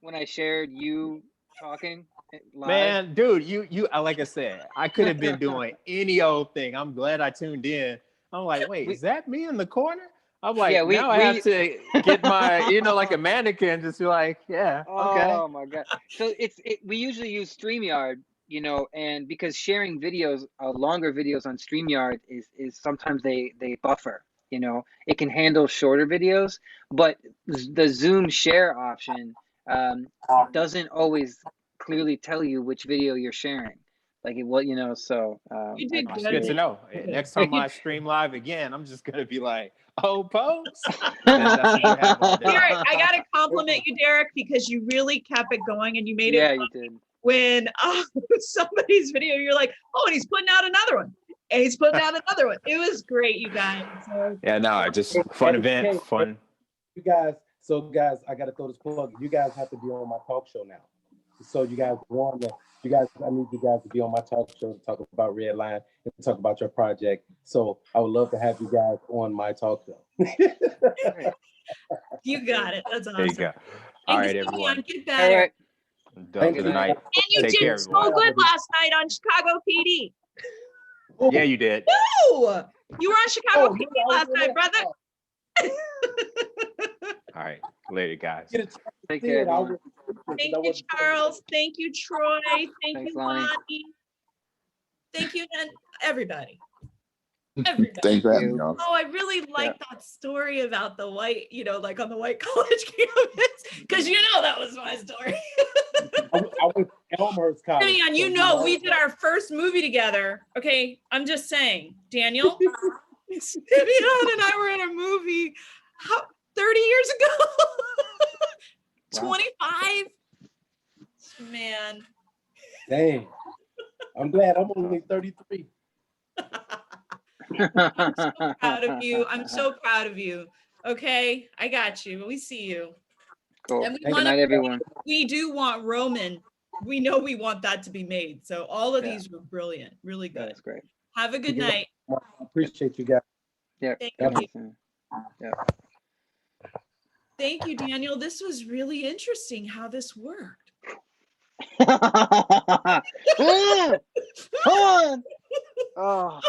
when I shared you talking live? Man, dude, you like I said, I could have been doing any old thing. I'm glad I tuned in. I'm like, wait, is that me in the corner? I'm like, yeah, I have to get my, like a mannequin, just be like, yeah, okay. Oh my God. So we usually use StreamYard, and because sharing videos, longer videos on StreamYard is sometimes they buffer. It can handle shorter videos, but the Zoom share option doesn't always clearly tell you which video you're sharing. Like it was, you know. So You I did That's good. good to appreciate know. You did. Next time I stream live again, I'm just gonna be like, "Oh, pose." That's what you have all day. Derek, I gotta compliment you, Derek, because you really kept it going and you made Yeah, it you did. when somebody's video, you're like, oh, and he's putting out another one. And he's putting out another one. It was great, you guys. So, Yeah, no, just fun event, fun. You guys, so guys, I gotta throw this plug. You guys have to be on my talk show now. So you guys I need you guys to be on my talk show to talk about Redline and talk about your project. So I would love to have you guys on my talk show. you got it. That's awesome. There you go. All right, Thanks, everyone. Leon. Get All better. right. Done for the night. And you Take care, did so everyone. good last night on Chicago PD. Yeah, you did. No, you were on Chicago PD last night, brother. All right, later, guys. Take care, everyone. Thank you, Charles. Thank you, Troy. Thank Thanks, you, Lonnie. Lonnie. Thank you, and everybody. Thanks for having me, y'all. Oh, I really like that story about the white, like on the white college campus, because that was my story. I went to Elmhurst College. Leon, we did our first movie together. Okay, I'm just saying, Daniel, Vivian and I were in a movie 30 years ago. 25. Man. Dang. I'm glad I'm only 33. I'm so proud of you. I'm so proud of you. Okay, I got you. We see you. Cool. And Good night, everyone. we do want Roman. We know we want that to be made. So all of these were brilliant. Really good. That's great. Have a good night. I appreciate you guys. Yeah. Thank you. Yeah. Thank you, Daniel. This was really interesting how this worked. Hold on. Oh.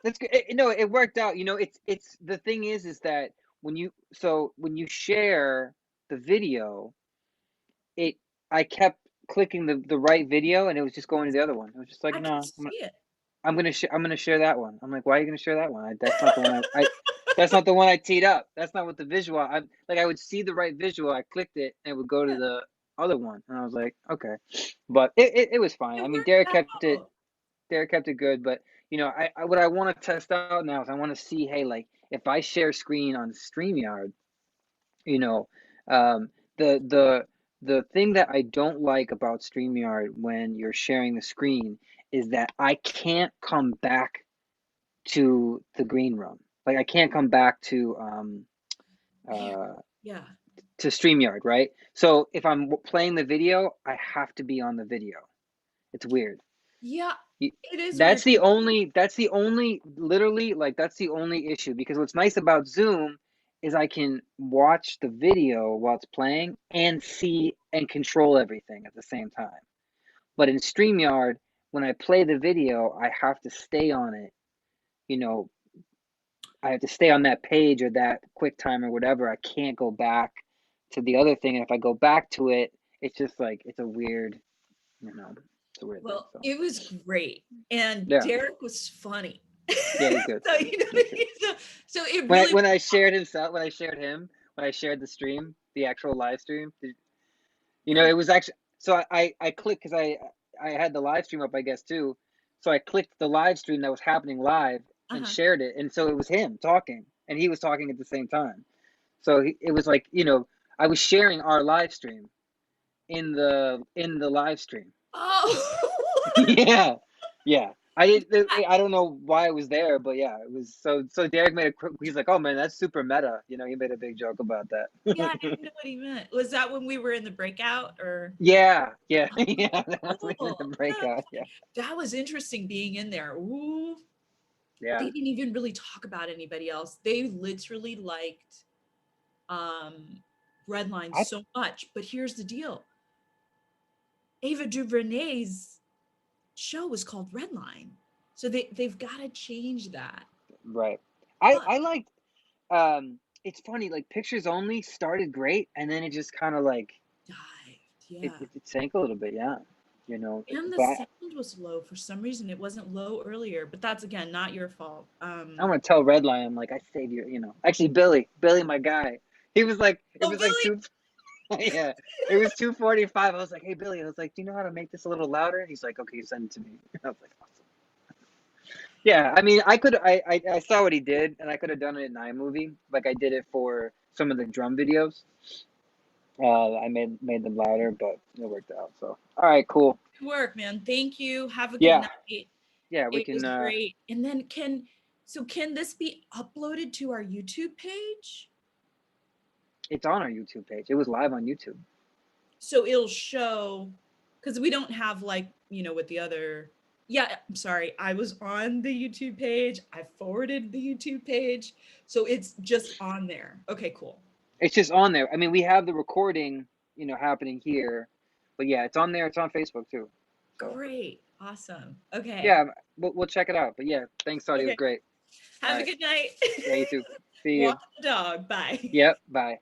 That's good. It worked out. It's the thing is that when you share the video, I kept clicking the right video and it was just going to the other one. It was just like, no, I'm gonna share that one. I'm like, why are you gonna share that one? That's not the one that's not the one I teed up. That's not what the visual. I would see the right visual. I clicked it and it would go to the other one, and I was like, okay, but it was fine. I mean, Derek kept it good, but what I want to test out now is I want to see, hey, like if I share screen on StreamYard, the thing that I don't like about StreamYard when you're sharing the screen is that I can't come back to the green room. Like I can't come back to to StreamYard, right? So if I'm playing the video, I have to be on the video. It's weird. Yeah, it is. That's the only literally, like that's the only issue, because what's nice about Zoom is I can watch the video while it's playing and see and control everything at the same time. But in StreamYard, when I play the video, I have to stay on it. I have to stay on that page or that QuickTime or whatever. I can't go back to the other thing. And if I go back to it, it's just like, it's a weird, it's a weird thing. So. It was great. And Derek was funny. Yeah, he's good. So it really, when I shared the stream, the actual live stream, it was actually, so I clicked, because I had the live stream up, I guess, too. So I clicked the live stream that was happening live and shared it. And so it was him talking, and he was talking at the same time. So it was like, I was sharing our live stream in the live stream. Oh. Yeah. I don't know why it was there, but yeah, it was. So Derek he's like, oh man, that's super meta. He made a big joke about that. Yeah, I didn't know what he meant. Was that when we were in the breakout, or? Yeah. That's when we were in the breakout. Yeah. That was interesting being in there. Ooh. Yeah. They didn't even really talk about anybody else. They literally liked Redline so much. But here's the deal. Ava DuVernay's show was called Redline. So they've got to change that. Right. I liked, it's funny, like Pictures Only started great, and then it just kind of like dived. Yeah. It sank a little bit. Yeah. And the sound was low for some reason. It wasn't low earlier, but that's again not your fault. I'm gonna tell Redline, I'm like, I saved you. Actually, Billy, my guy. He was like, it was Billy? Like Yeah, it was 2:45. I was like, hey Billy, I was like, do you know how to make this a little louder? He's like, okay, send it to me. I was like, awesome. Yeah, I mean, I saw what he did, and I could have done it in iMovie, like I did it for some of the drum videos. I made them louder, but it worked out. So, all right, cool. Good work, man. Thank you. Have a good Yeah, night. yeah, we It can. was great. And then can this be uploaded to our YouTube page? It's on our YouTube page. It was live on YouTube. So it'll show, because we don't have like, with the other. Yeah, I'm sorry. I was on the YouTube page. I forwarded the YouTube page. So it's just on there. Okay, cool. It's just on there. I mean, we have the recording, happening here, but yeah, it's on there. It's on Facebook too. So. Great. Awesome. Okay. Yeah, we'll check it out. But yeah, thanks, Saudi. It was great. Have a good night. Yeah, you too. See you. Walk the dog. Bye. Yep. Bye.